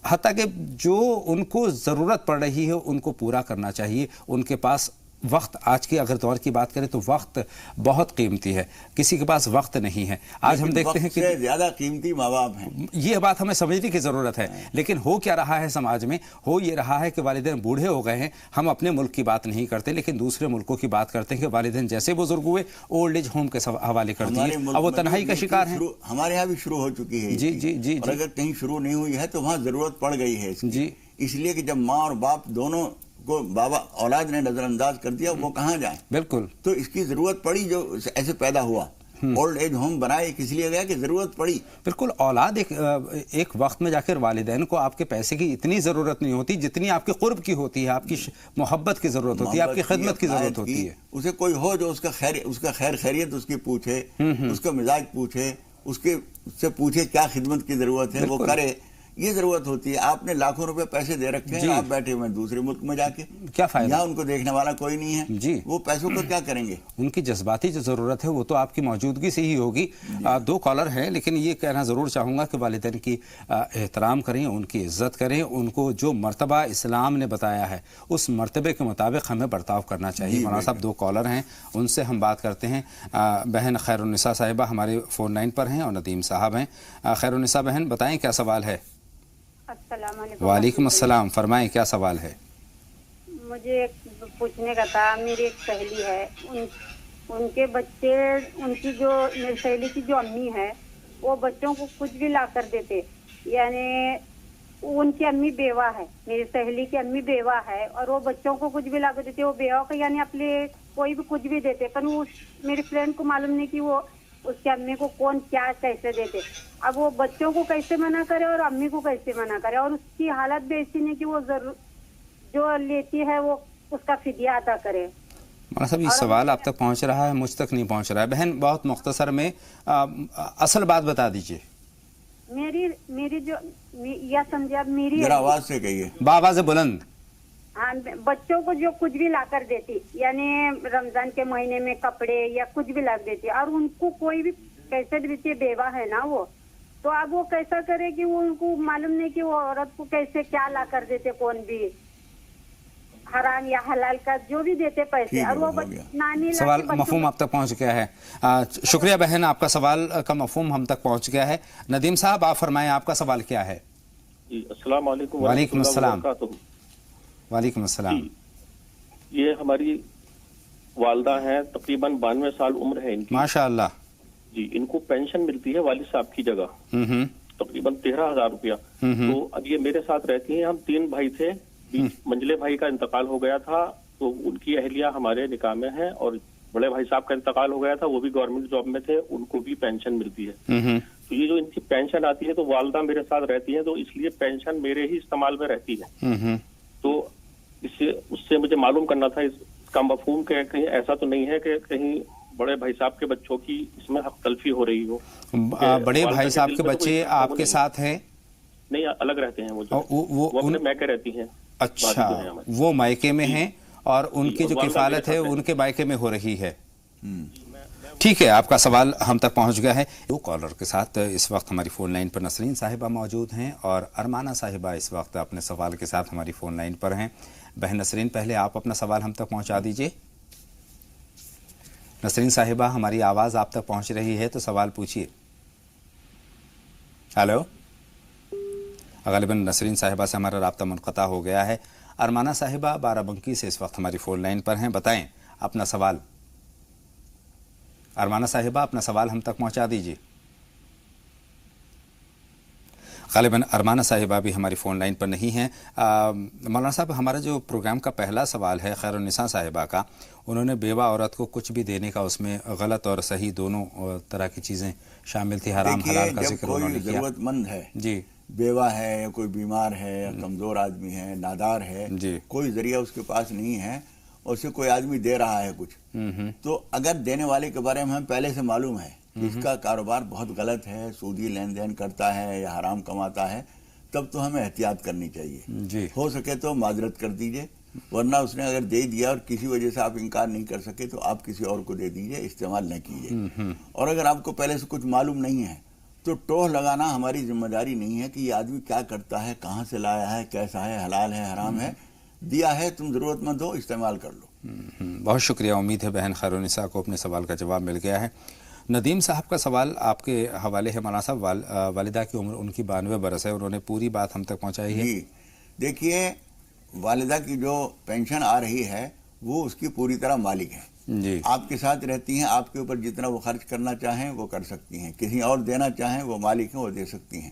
حتیٰ کہ جو ان کو ضرورت پڑ رہی ہے ان کو پورا کرنا چاہیے. ان کے پاس وقت، آج کی اگر دور کی بات کریں تو وقت بہت قیمتی ہے، کسی کے پاس وقت نہیں ہے. آج ہم دیکھتے ہیں کہ وقت سے زیادہ قیمتی ماں باپ ہیں، یہ بات ہمیں سمجھنے کی ضرورت ہے. لیکن ہو کیا رہا ہے سماج میں؟ ہو یہ رہا ہے کہ والدین بوڑھے ہو گئے ہیں، ہم اپنے ملک کی بات نہیں کرتے لیکن دوسرے ملکوں کی بات کرتے ہیں کہ والدین جیسے بزرگ ہوئے اولڈ ایج ہوم کے حوالے کر دیے، اب وہ تنہائی کا شکار ہیں. ہمارے یہاں بھی شروع ہو چکی ہے جی، اور اگر کہیں شروع نہیں ہوئی ہے تو وہاں ضرورت پڑ گئی ہے اس لیے کہ جب ماں اور باپ دونوں کو بابا اولاد نے نظر انداز کر دیا، وہ کہاں جائیں؟ بالکل. تو اس کی ضرورت پڑی، جو ایسے پیدا ہوا، اولڈ ایج ہوم بنائے کس لیے گیا کہ ضرورت پڑی. بالکل. اولاد ایک وقت میں جا کر والدین کو آپ کے پیسے کی اتنی ضرورت نہیں ہوتی جتنی آپ کے قرب کی ہوتی ہے، آپ کی محبت کی ضرورت ہوتی ہے، آپ کی خدمت کی ضرورت ہوتی ہے. اسے کوئی ہو جو اس کا خیر خیریت اس کی پوچھے، اس کا مزاج پوچھے، اس سے پوچھے کیا خدمت کی ضرورت ہے، وہ کرے. ये जरूरत होती है। आपने लाखों रुपए पैसे दे रखे हैं, आप बैठे हुए हैं दूसरे मुल्क में जाके, क्या फायदा, यहाँ उनको देखने वाला कोई नहीं है जी, वो पैसों को क्या करेंगे? उनकी जज्बाती जो ज़रूरत है वो तो आपकी मौजूदगी से ही होगी। दो कॉलर हैं, लेकिन ये कहना ज़रूर चाहूँगा कि वालिदैन की एहतराम करें, उनकी इज़्ज़त करें, उनको जो मर्तबा इस्लाम ने बताया है उस मर्तबे के मुताबिक हमें बर्ताव करना चाहिए। मौलाना साहब दो कॉलर हैं, उनसे हम बात करते हैं। बहन खैरुन्निसा साहिबा हमारे फ़ोन लाइन पर हैं और नदीम साहब हैं। खैरुन्निसा बहन, बताएं क्या सवाल है? वालेकुम अस्सलाम, फरमाएं क्या सवाल है? मुझे पूछने का था, मेरी एक सहेली है, उनके बच्चे, उनकी जो मेरी सहेली की जो अम्मी है वो बच्चों को कुछ भी ला कर देते, यानी उनकी अम्मी बेवा है, मेरी सहेली की अम्मी बेवा है और वो बच्चों को कुछ भी ला कर देते। वो बेवा को यानी अपने कोई भी कुछ भी देते, पर वो मेरी फ्रेंड को मालूम नहीं कि वो उसके अम्मी को कौन क्या कैसे देते। अब वो बच्चों को कैसे मना करे और अम्मी को कैसे मना करे, और उसकी हालत भी ऐसी नहीं कि वो जरूर जो लेती है वो उसका फिदिया अदा करे। मौलाना साहब, ये सवाल आप तक पहुंच रहा है, मुझ तक नहीं पहुंच रहा है। बहन, बहुत मुख्तसर में असल बात बता दीजिए। मेरी जो या समझे, अब मेरी आवाज से कहिए, बावाज़ बुलंद। हाँ, बच्चों को जो कुछ भी ला कर देती, यानी रमजान के महीने में कपड़े या कुछ भी ला देती, और उनको कोई भी कैसे देती, बेवा है ना वो, तो अब वो कैसा करे कि वो उनको मालूम नहीं कि वो औरत को कैसे क्या ला कर देते, कौन भी हराम या हलाल का जो भी देते पैसे, और वो नानी सवाल मफहूम आप तक पहुंच गया है। शुक्रिया बहन, आपका सवाल का मफहूम हम तक पहुंच गया है। नदीम साहब, आप फरमाएं आपका सवाल क्या है? अस्सलाम वालेकुम। वालेकुम अस्सलाम। वालेकुम अस्सलाम। ये हमारी वालदा हैं, तकरीबन 92 साल उम्र है इनकी, माशाअल्लाह जी। इनको पेंशन मिलती है वालिद साहब की जगह, तकरीबन 13,000 रुपया। तो अब ये मेरे साथ रहती हैं। हम 3 भाई थे, मंझले भाई का इंतकाल हो गया था, तो उनकी अहलिया हमारे निकाह में है, और बड़े भाई साहब का इंतकाल हो गया था, वो भी गवर्नमेंट जॉब में थे, उनको भी पेंशन मिलती है। तो ये जो इनकी पेंशन आती है, तो वालदा मेरे साथ रहती है, तो इसलिए पेंशन मेरे ही इस्तेमाल में रहती है। तो इससे उससे मुझे मालूम करना था इसका मफहूम, के कहीं ऐसा तो नहीं है कि कहीं बड़े भाई साहब के बच्चों की इसमें हक तलफी हो रही हो। बड़े भाई साहब के बच्चे आपके साथ हैं? नहीं, अलग रहते हैं वो अपने मैके रहती हैं। अच्छा, वो मायके में हैं और उनकी जो किफालत है उनके मायके में हो रही है। ठीक है, आपका सवाल हम तक पहुंच गया है। दो कॉलर के साथ इस वक्त हमारी फ़ोन लाइन पर नसरीन साहिबा मौजूद हैं और अरमाना साहिबा इस वक्त अपने सवाल के साथ हमारी फ़ोन लाइन पर हैं। बहन नसरीन, पहले आप अपना सवाल हम तक पहुंचा दीजिए। नसरीन साहिबा, हमारी आवाज़ आप तक पहुंच रही है तो सवाल पूछिए। हेलो, गालिबन नसरीन साहिबा से हमारा राब्ता मुनक़ता हो गया है। अरमाना साहिबा बाराबंकी से इस वक्त हमारी फ़ोन लाइन पर हैं, बताएं अपना सवाल। अरमाना साहिबा, अपना सवाल हम तक पहुंचा दीजिए। गालिबन अरमाना साहिबा भी हमारी फ़ोन लाइन पर नहीं हैं। मौलाना साहब, हमारा जो प्रोग्राम का पहला सवाल है खैरुन्निसा साहिबा का, उन्होंने बेवा औरत को कुछ भी देने का, उसमें गलत और सही दोनों तरह की चीज़ें शामिल थी, हराम हलाल का जिक्र उन्होंने किया। जरूरतमंद है जी, बेवा है या कोई बीमार है या कमज़ोर आदमी है, नादार है जी, कोई ज़रिया उसके पास नहीं है, उसे कोई आदमी दे रहा है कुछ, तो अगर देने वाले के बारे में हमें पहले से मालूम है इसका कारोबार बहुत गलत है, सूदी लेन देन करता है या हराम कमाता है, तब तो हमें एहतियात करनी चाहिए जी। हो सके तो माजरत कर दीजिए, वरना उसने अगर दे दिया और किसी वजह से आप इनकार नहीं कर सके तो आप किसी और को दे दीजिए, इस्तेमाल न कीजिए। और अगर आपको पहले से कुछ मालूम नहीं है तो टोह लगाना हमारी जिम्मेदारी नहीं है कि ये आदमी क्या करता है, कहाँ से लाया है, कैसा है, हलाल है, हराम है, दिया है, तुम ज़रूरतमंद हो, इस्तेमाल कर लो। बहुत शुक्रिया। उम्मीद है बहन खैरुन्निसा को अपने सवाल का जवाब मिल गया है। नदीम साहब का सवाल आपके हवाले है। मौलाना साहब, वालिदा की उम्र उनकी 92 बरस है, उन्होंने पूरी बात हम तक पहुँचाई है। जी, देखिए, वालिदा की जो पेंशन आ रही है वो उसकी पूरी तरह मालिक है जी। आपके साथ रहती हैं, आपके ऊपर जितना वो खर्च करना चाहें वो कर सकती हैं, किसी और देना चाहें वो मालिक हैं, वो दे सकती हैं।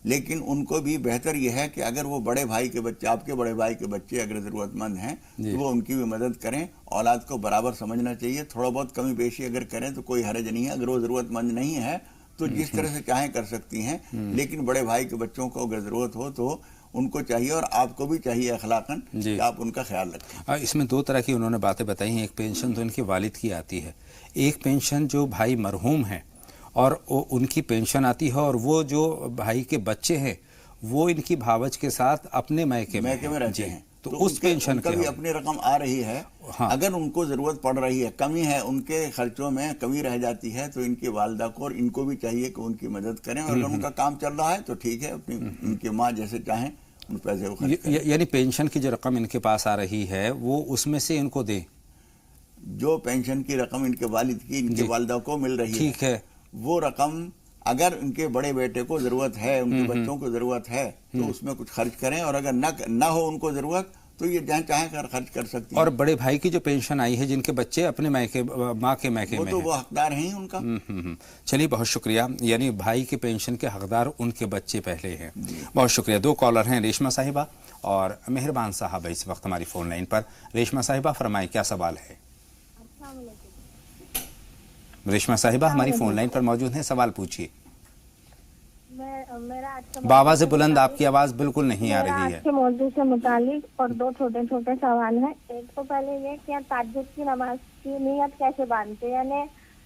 लेकिन उनको भी बेहतर यह है कि अगर वो बड़े भाई के बच्चे, आपके बड़े भाई के बच्चे अगर ज़रूरतमंद हैं तो वो उनकी भी मदद करें। औलाद को बराबर समझना चाहिए, थोड़ा बहुत कमी बेशी अगर करें तो कोई हर्ज नहीं है। अगर वो ज़रूरतमंद नहीं है तो जिस तरह से चाहें कर सकती हैं, लेकिन बड़े भाई के बच्चों को अगर ज़रूरत हो तो उनको चाहिए और आपको भी चाहिए अखलाकन कि आप उनका ख्याल रखें। इसमें दो तरह की उन्होंने बातें बताई हैं। एक पेंशन तो उनके वालिद की आती है, एक पेंशन जो भाई मरहूम हैं और उनकी पेंशन आती है, और वो जो भाई के बच्चे हैं वो इनकी भावज के साथ अपने मैके में रहते जी, हैं, तो उस पेंशन उनका भी अपनी रकम आ रही है। हाँ। अगर उनको जरूरत पड़ रही है, कमी है, उनके खर्चों में कमी रह जाती है, तो इनकी वालदा को और इनको भी चाहिए कि उनकी मदद करें। और अगर उनका काम चल रहा है तो ठीक है, अपनी उनकी माँ जैसे चाहें उन पैसे को खर्च करें। यानी पेंशन की जो रकम इनके पास आ रही है वो उसमें से इनको दें। जो पेंशन की रकम इनके वालिद की इनके वालदा को मिल रही ठीक है, वो रकम अगर उनके बड़े बेटे को जरूरत है, उनके बच्चों को जरूरत है, तो उसमें कुछ खर्च करें। और अगर न हो उनको जरूरत तो ये जहाँ चाहे कर खर्च कर सकती है। और बड़े भाई की जो पेंशन आई है जिनके बच्चे अपने माँ के मैके में तो वो हकदार हैं उनका। चलिए, बहुत शुक्रिया। यानी भाई के पेंशन के हकदार उनके बच्चे पहले हैं। बहुत शुक्रिया। दो कॉलर हैं, रेशमा साहिबा और मेहरबान साहब इस वक्त हमारी फोन लाइन पर। रेशमा साहिबा फरमाएं, क्या सवाल है? रेशमा साहिबा हमारी फोन लाइन पर मौजूद हैं, सवाल पूछिए। बाबा से बुलंद, आपकी आवाज बिल्कुल नहीं आ रही है। आज के मौजू से मुतालिक और दो छोटे छोटे सवाल हैं। एक तो पहले ये कि ताज्जुद की नमाज की नियत कैसे बांधते, यानी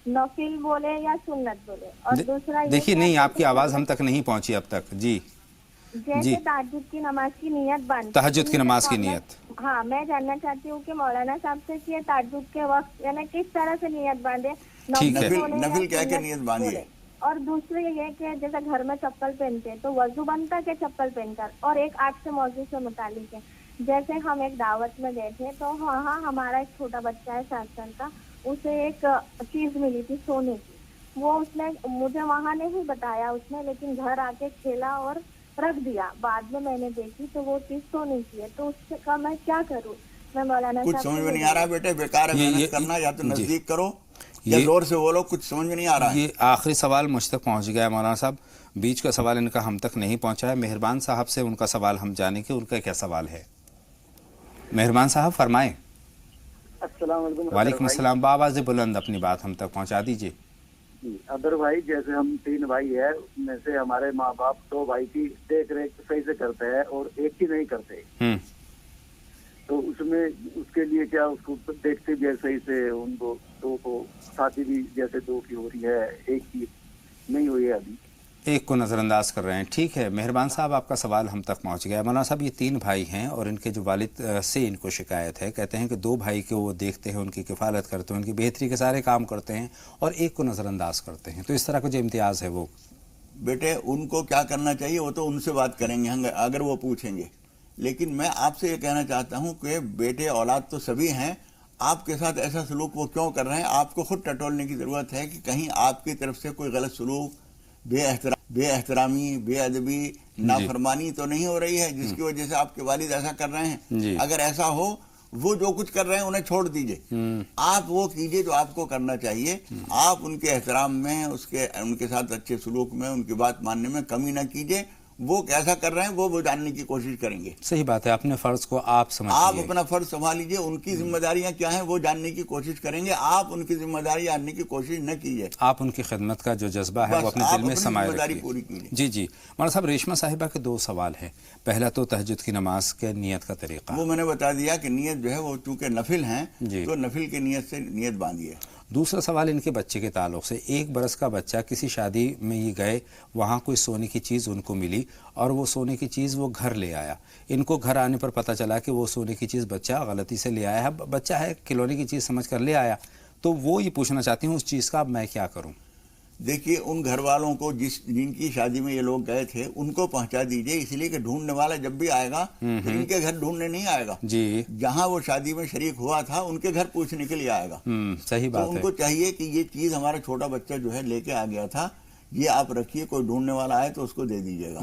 नफिल बोले या सुन्नत बोले। और दूसरा देखिए, नहीं, आपकी आवाज हम तक नहीं पहुंची अब तक। जी, जैसे ताज्जुद की नमाज की नियत बांधते, तहज्जुद की नमाज की नियत। हाँ, मैं जानना चाहती हूँ कि मौलाना साहब से कि ताज्जुद के वक्त यानी किस तरह से नियत बांधे, ठीक है। नफिल क्या क्या नियत बांधिए। और दूसरे ये कि जैसे घर में चप्पल पहनते हैं तो वजू बनता के चप्पल पहनकर। और एक आज से मौजूद से मुतालिक है, जैसे हम एक दावत में गए थे तो वहाँ हमारा एक छोटा बच्चा है 7 साल का, उसे एक चीज मिली थी सोने की। वो उसने मुझे वहाँ नहीं बताया उसने, लेकिन घर आके खेला और रख दिया। बाद में मैंने देखी तो वो चीज सोने की है। तो उससे का मैं क्या करूँ? मैं मौलाना कुछ समझ में नहीं आ रहा बेटे, बेकार है मेहनत करना, या तो नजदीक करो या जोर से बोलो, कुछ समझ में नहीं आ रहा है। ये आखिरी सवाल मुझ तक पहुंच गया है मौलाना साहब, बीच का सवाल इनका हम तक नहीं पहुंचा है। मेहरबान साहब से उनका सवाल हम जाने के, उनका क्या सवाल है। मेहरबान साहब फरमाएं। अस्सलाम वालेकुम। वालेकुम अस्सलाम। बाबाज़ बुलंद अपनी बात हम तक पहुंचा दीजिए। अदर भाई, जैसे हम 3 भाई है, उनमें से हमारे माँ बाप 2 भाई की देख रेख सही से करते हैं और एक की नहीं करते। तो उसमें उसके लिए क्या उसको देखते भी है सही से, उनको 2 को शादी भी जैसे 2 की हो रही है, एक की नहीं हुई है अभी, एक को नज़रअंदाज कर रहे हैं। ठीक है, मेहरबान साहब आपका सवाल हम तक पहुंच गया। मौलाना साहब, ये 3 भाई हैं और इनके जो वालिद से इनको शिकायत है, कहते हैं कि 2 भाई को वो देखते हैं, उनकी किफ़ालत करते हैं, उनकी बेहतरी के सारे काम करते हैं और एक को नज़रअंदाज करते हैं। तो इस तरह का जो इम्तियाज़ है वो बेटे उनको क्या करना चाहिए वो तो उनसे बात करेंगे हम, अगर वो पूछेंगे। लेकिन मैं आपसे ये कहना चाहता हूँ कि बेटे औलाद तो सभी हैं, आपके साथ ऐसा सलूक वो क्यों कर रहे हैं, आपको खुद टटोलने की ज़रूरत है कि कहीं आपकी तरफ से कोई गलत सलूक, बेएहतरामी, बेअदबी, नाफरमानी तो नहीं हो रही है जिसकी वजह से आपके वालिद ऐसा कर रहे हैं। अगर ऐसा हो, वो जो कुछ कर रहे हैं उन्हें छोड़ दीजिए, आप वो कीजिए जो आपको करना चाहिए। आप उनके एहतराम में, उनके साथ अच्छे सलूक में, उनकी बात मानने में कमी ना कीजिए। वो कैसा कर रहे हैं वो जानने की कोशिश करेंगे। सही बात है, अपने फर्ज को आप समझिए, आप अपना फर्ज संभाल लीजिए, उनकी जिम्मेदारियां क्या हैं वो जानने की कोशिश करेंगे। आप उनकी जिम्मेदारी जानने की कोशिश न कीजिए, आप उनकी खिदमत का जो जज्बा है वो अपने दिल में समाये रखिए। पूरी कीजिए। जी जी। मौलाना साहब, रेशमा साहिबा के 2 सवाल हैं। पहला तो तहज्जुद की नमाज के नियत का तरीका, वो मैंने बता दिया कि नियत जो है वो चूंकि नफिल हैं तो नफिल की नियत से नियत बांधिए। दूसरा सवाल इनके बच्चे के ताल्लुक से, 1 बरस का बच्चा, किसी शादी में ये गए, वहाँ कोई सोने की चीज़ उनको मिली और वो सोने की चीज़ वो घर ले आया। इनको घर आने पर पता चला कि वो सोने की चीज़ बच्चा गलती से ले आया है। बच्चा है, खिलौने की चीज़ समझ कर ले आया, तो वो ये पूछना चाहती हूँ उस चीज़ का अब मैं क्या करूँ। देखिए, उन घर वालों को जिनकी शादी में ये लोग गए थे उनको पहुंचा दीजिए, इसलिए कि ढूंढने वाला जब भी आएगा तो इनके घर ढूंढने नहीं आएगा जी। जहां वो शादी में शरीक हुआ था उनके घर पूछने के लिए आएगा। सही बात है। उनको चाहिए कि ये चीज हमारा छोटा बच्चा जो है लेके आ गया था, ये आप रखिए, कोई ढूंढने वाला आए तो उसको दे दीजिएगा,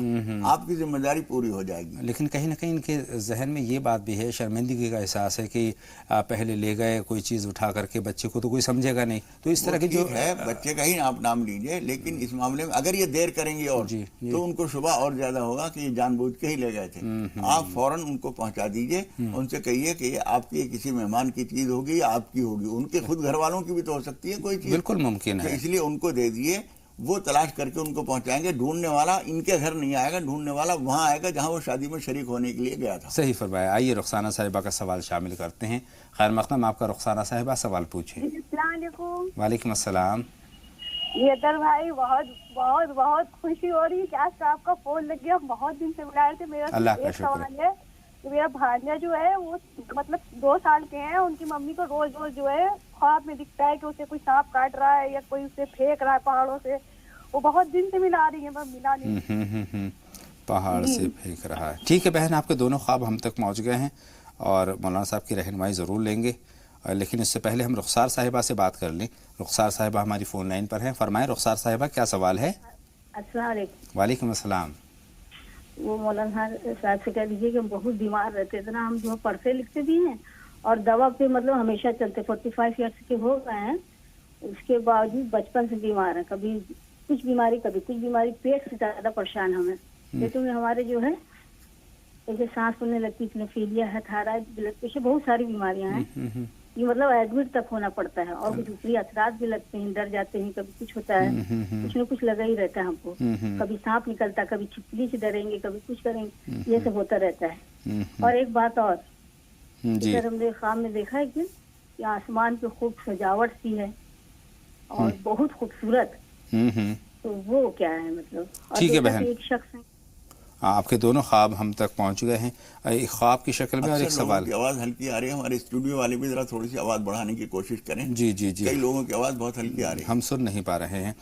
आपकी जिम्मेदारी पूरी हो जाएगी। लेकिन कहीं ना कहीं इनके जहन में ये बात भी है, शर्मिंदगी का एहसास है कि पहले ले गए कोई चीज़ उठा करके, बच्चे को तो कोई समझेगा नहीं। तो इस तरह की जो है, बच्चे का ही आप नाम लीजिए, लेकिन इस मामले में अगर ये देर करेंगे और तो उनको शुबह और ज्यादा होगा कि ये जानबूझ के ही ले गए थे। आप फौरन उनको पहुंचा दीजिए, उनसे कहिए कि ये आपकी किसी मेहमान की चीज होगी या आपकी होगी, उनके खुद घर वालों की भी तो हो सकती है कोई चीज, बिल्कुल मुमकिन है, इसलिए उनको दे दिए, वो तलाश करके उनको पहुंचाएंगे। ढूंढने वाला इनके घर नहीं आएगा, ढूंढने वाला वहां आएगा जहां वो शादी में शरीक होने के लिए गया था। सही फरमाया। आइए रुखसाना साहिबा का सवाल शामिल करते हैं। खैर मक़दम आपका रुखसाना साहिबा, सवाल पूछें। अस्सलाम वालेकुम। वालेकुम अस्सलाम। नियतर भाई बहुत बहुत बहुत खुशी हो रही है कि आज आपका फोन लग गया. हम बहुत दिन से बुला रहे थे. मेरा अल्लाह का एक शुक्र सवाल है कि मेरा भांजा जो है वो मतलब 2 साल के हैं. उनकी मम्मी को रोज रोज जो है ख्वाब में दिखता है कि उसे कोई सांप काट रहा है या कोई उसे फेंक रहा है पहाड़ों से. वो बहुत दिन से मिला रही है पर मिला नहीं. पहाड़ से फेंक रहा है. ठीक है बहन, आपके दोनों ख्वाब हम तक पहुंच गए हैं और मौलाना साहब की रहनुमाई ज़रूर लेंगे, लेकिन इससे पहले हम रुखसार साहिबा से बात कर लें. रुखसार साहिबा हमारी फ़ोन लाइन पर हैं. फरमाएं रुखसार साहिबा, क्या सवाल है? अस्सलाम वालेकुम. वालेकुम अस्सलाम. वो मौलाना साहब से कह दीजिए कि हम बहुत बीमार रहते थे ना. हम जो पढ़ते लिखते भी हैं और दवा पे मतलब हमेशा चलते. 45 ईयर्स के हो गए हैं, उसके बावजूद बचपन से बीमार है. कभी कुछ बीमारी कभी कुछ बीमारी. पेट से ज़्यादा परेशान हमें. पेटों में हमारे जो है जैसे सांस फूलने लगती, इस्नोफीलिया है, थायराइड, ब्लड प्रेशर, बहुत सारी बीमारियां हैं. ये मतलब एडमिट तक होना पड़ता है. और कुछ ऊपरी असरात भी लगते हैं, डर जाते हैं, कभी कुछ होता है, कुछ न कुछ लगा ही रहता है हमको. कभी सांप निकलता, कभी छिपकली से डरेंगे, कभी कुछ करेंगे. ये सब होता रहता है. और एक बात और, इधर हमने ख्वाब में देखा है कि आसमान पे खूब सजावट सी है और बहुत खूबसूरत. तो वो क्या है मतलब? ठीक है बहन, एक शख्स है. आपके दोनों ख्वाब हम तक पहुंच गए हैं. एक ख्वाब की शक्ल में और एक सवाल. की आवाज़ हल्की आ रही है. हमारे स्टूडियो वाले भी जरा थोड़ी सी आवाज़ बढ़ाने की कोशिश करें. जी जी जी, कई लोगों की आवाज़ बहुत हल्की आ रही है, हम सुन नहीं पा रहे हैं.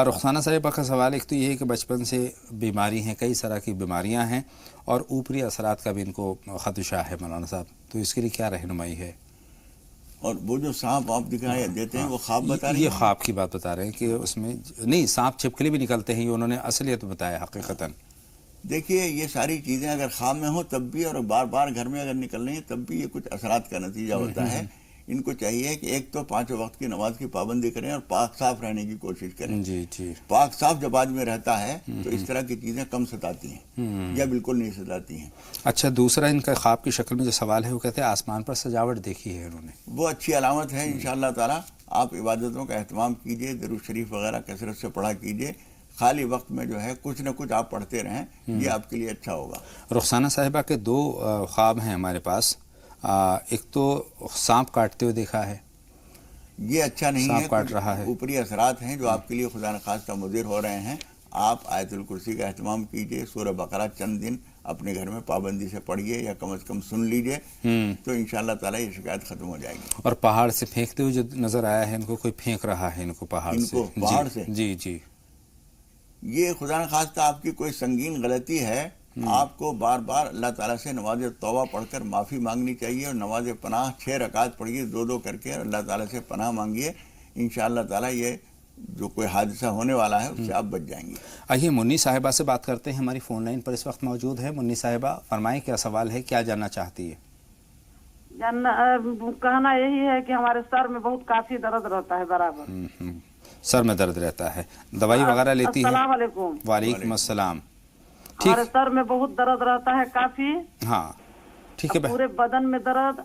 रुखसाना साहिबा का सवाल एक तो ये है कि बचपन से बीमारी हैं, कई तरह की बीमारियां हैं और ऊपरी असरात का भी इनको खदशा है मौलाना साहब. तो इसके लिए क्या रहनुमाई है? और वो जो सांप आप दिखाई देते हैं वो ख्वाब बता रहे हैं. ये ख्वाब की बात बता रहे हैं कि उसमें नहीं सांप छिपकली भी निकलते हैं. ये उन्होंने असलियत बताया हकीकतन. देखिए, ये सारी चीज़ें अगर ख्वाब में हो तब भी और बार बार घर में अगर निकल रही हैं तब भी ये कुछ असरात का नतीजा होता है. इनको चाहिए कि एक तो 5 वक्त की नमाज की पाबंदी करें और पाक साफ रहने की कोशिश करें. जी जी, पाक साफ जब आदमी रहता है तो इस तरह की चीज़ें कम सताती हैं या बिल्कुल नहीं सताती हैं. अच्छा, दूसरा इनका ख्वाब की शक्ल में जो सवाल है वो कहते हैं आसमान पर सजावट देखी है उन्होंने. वो अच्छी अलामत है. इंशाअल्लाह ताला आप इबादतों का एहतमाम कीजिए, दरूद शरीफ वगैरह कसरत से पढ़ा कीजिए. खाली वक्त में जो है कुछ न कुछ आप पढ़ते रहें, ये आपके लिए अच्छा होगा. रुखसाना साहिबा के 2 ख्वाब हैं हमारे पास. एक तो सांप काटते हुए देखा है. ये अच्छा नहीं सांप है. काट रहा है. ऊपरी असरात हैं जो आपके लिए खुदा न खास्ता मुज़िर हो रहे हैं. आप आयतुल कुर्सी का एहतमाम कीजिए. सूरह बकरा चंद दिन अपने घर में पाबंदी से पढ़िए या कम से कम सुन लीजिए, तो इंशाअल्लाह ताला ये शिकायत खत्म हो जाएगी. और पहाड़ से फेंकते हुए जो नजर आया है, इनको कोई फेंक रहा है इनको पहाड़ से. जी जी, ये खुदा न खास्ता आपकी कोई संगीन गलती है. आपको बार बार अल्लाह ताला से नमाज तौबा पढ़कर माफ़ी मांगनी चाहिए और नमाज पनाह 6 रकात पढ़िए 2-2 करके अल्लाह ताला से पनाह मांगिए. इंशाअल्लाह ताला ये जो कोई हादसा होने वाला है उससे आप बच जाएंगे. आइए मुन्नी साहिबा से बात करते हैं. हमारी फ़ोन लाइन पर इस वक्त मौजूद है. मुन्नी साहिबा, फरमाएं क्या सवाल है, क्या जानना चाहती है? कहना यही है कि हमारे सर में बहुत काफी दर्द रहता है बराबर. सर में दर्द रहता है, दवाई वगैरह लेती है? अस्सलाम वालेकुम. वालेकुम अस्सलाम. हमारे सर में बहुत दर्द रहता है काफी. हाँ ठीक है. पूरे बदन में दर्द.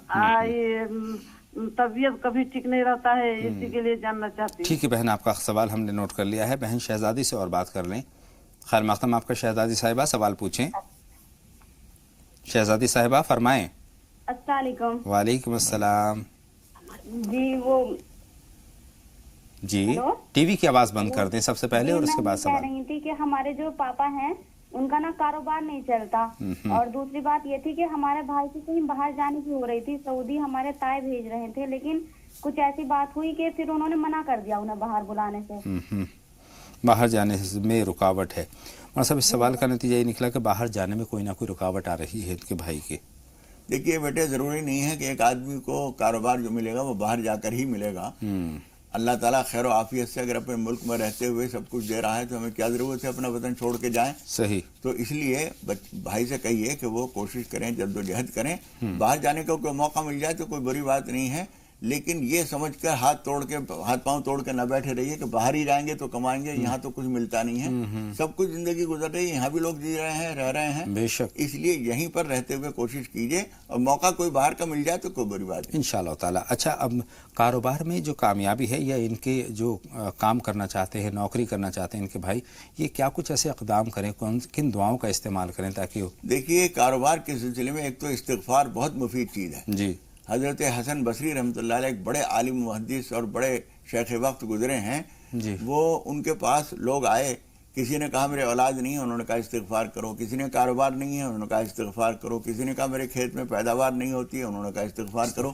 तबीयत कभी ठीक नहीं रहता है, इसी के लिए जानना चाहती हूँ. ठीक है बहन, आपका सवाल हमने नोट कर लिया है. बहन शहजादी से और बात कर लें. खैर मकदम आपका शहजादी साहिबा, सवाल पूछें. शहजादी साहिबा फरमाएं. अस्सलाम वालेकुम. वालेकुम अस्सलाम. जी वो जी, टीवी की आवाज बंद कर दें सबसे पहले और उसके बाद सवाल. कह रही थी कि हमारे जो पापा हैं उनका ना कारोबार नहीं चलता. और दूसरी बात ये थी कि हमारे भाई की कहीं बाहर जाने की हो रही थी, सऊदी हमारे ताए भेज रहे थे, लेकिन कुछ ऐसी बात हुई कि फिर उन्होंने मना कर दिया उन्हें बाहर बुलाने से. बाहर जाने में रुकावट है. और सब इस सवाल का नतीजा ये निकला कि बाहर जाने में कोई ना कोई रुकावट आ रही है इनके भाई के. देखिए बेटे, ज़रूरी नहीं है कि एक आदमी को कारोबार जो मिलेगा वो बाहर जाकर ही मिलेगा. अल्लाह ताला खैर और आफियत से अगर अपने मुल्क में रहते हुए सब कुछ दे रहा है तो हमें क्या ज़रूरत है अपना वतन छोड़ के जाएं. सही. तो इसलिए भाई से कहिए कि वो कोशिश करें, जद्दोजहद करें. बाहर जाने का कोई मौका मिल जाए तो कोई बुरी बात नहीं है, लेकिन ये समझकर हाथ पांव तोड़ के न बैठे रहिए कि बाहर ही जाएंगे तो कमाएंगे, यहाँ तो कुछ मिलता नहीं है. सब कुछ जिंदगी गुजर रही है, यहाँ भी लोग जी रहे हैं, रह रहे हैं. बेशक. इसलिए यहीं पर रहते हुए कोशिश कीजिए और मौका कोई बाहर का मिल जाए तो कोई बुरी बात नहीं इंशाअल्लाह ताला. अच्छा, अब कारोबार में जो कामयाबी है या इनके जो काम करना चाहते हैं, नौकरी करना चाहते हैं इनके भाई, ये क्या कुछ ऐसे इक़दाम करें, किन दुआओं का इस्तेमाल करें ताकि? देखिए, कारोबार के सिलसिले में एक तो इस्तिग़फ़ार बहुत मुफीद चीज़ है. जी. हज़रत हसन बसरी रहमतुल्लाह अलैह एक बड़े आलिम मुहद्दिस और बड़े शेख वक्त गुजरे हैं. جی وہ ان کے پاس لوگ آئے, کسی نے کہا میرے اولاد نہیں ہے, انہوں نے کہا استغفار کرو, کسی نے کاروبار نہیں ہے, انہوں نے کہا استغفار کرو, کسی نے کہا میرے کھیت میں پیداوار نہیں ہوتی ہے, انہوں نے کہا استغفار کرو.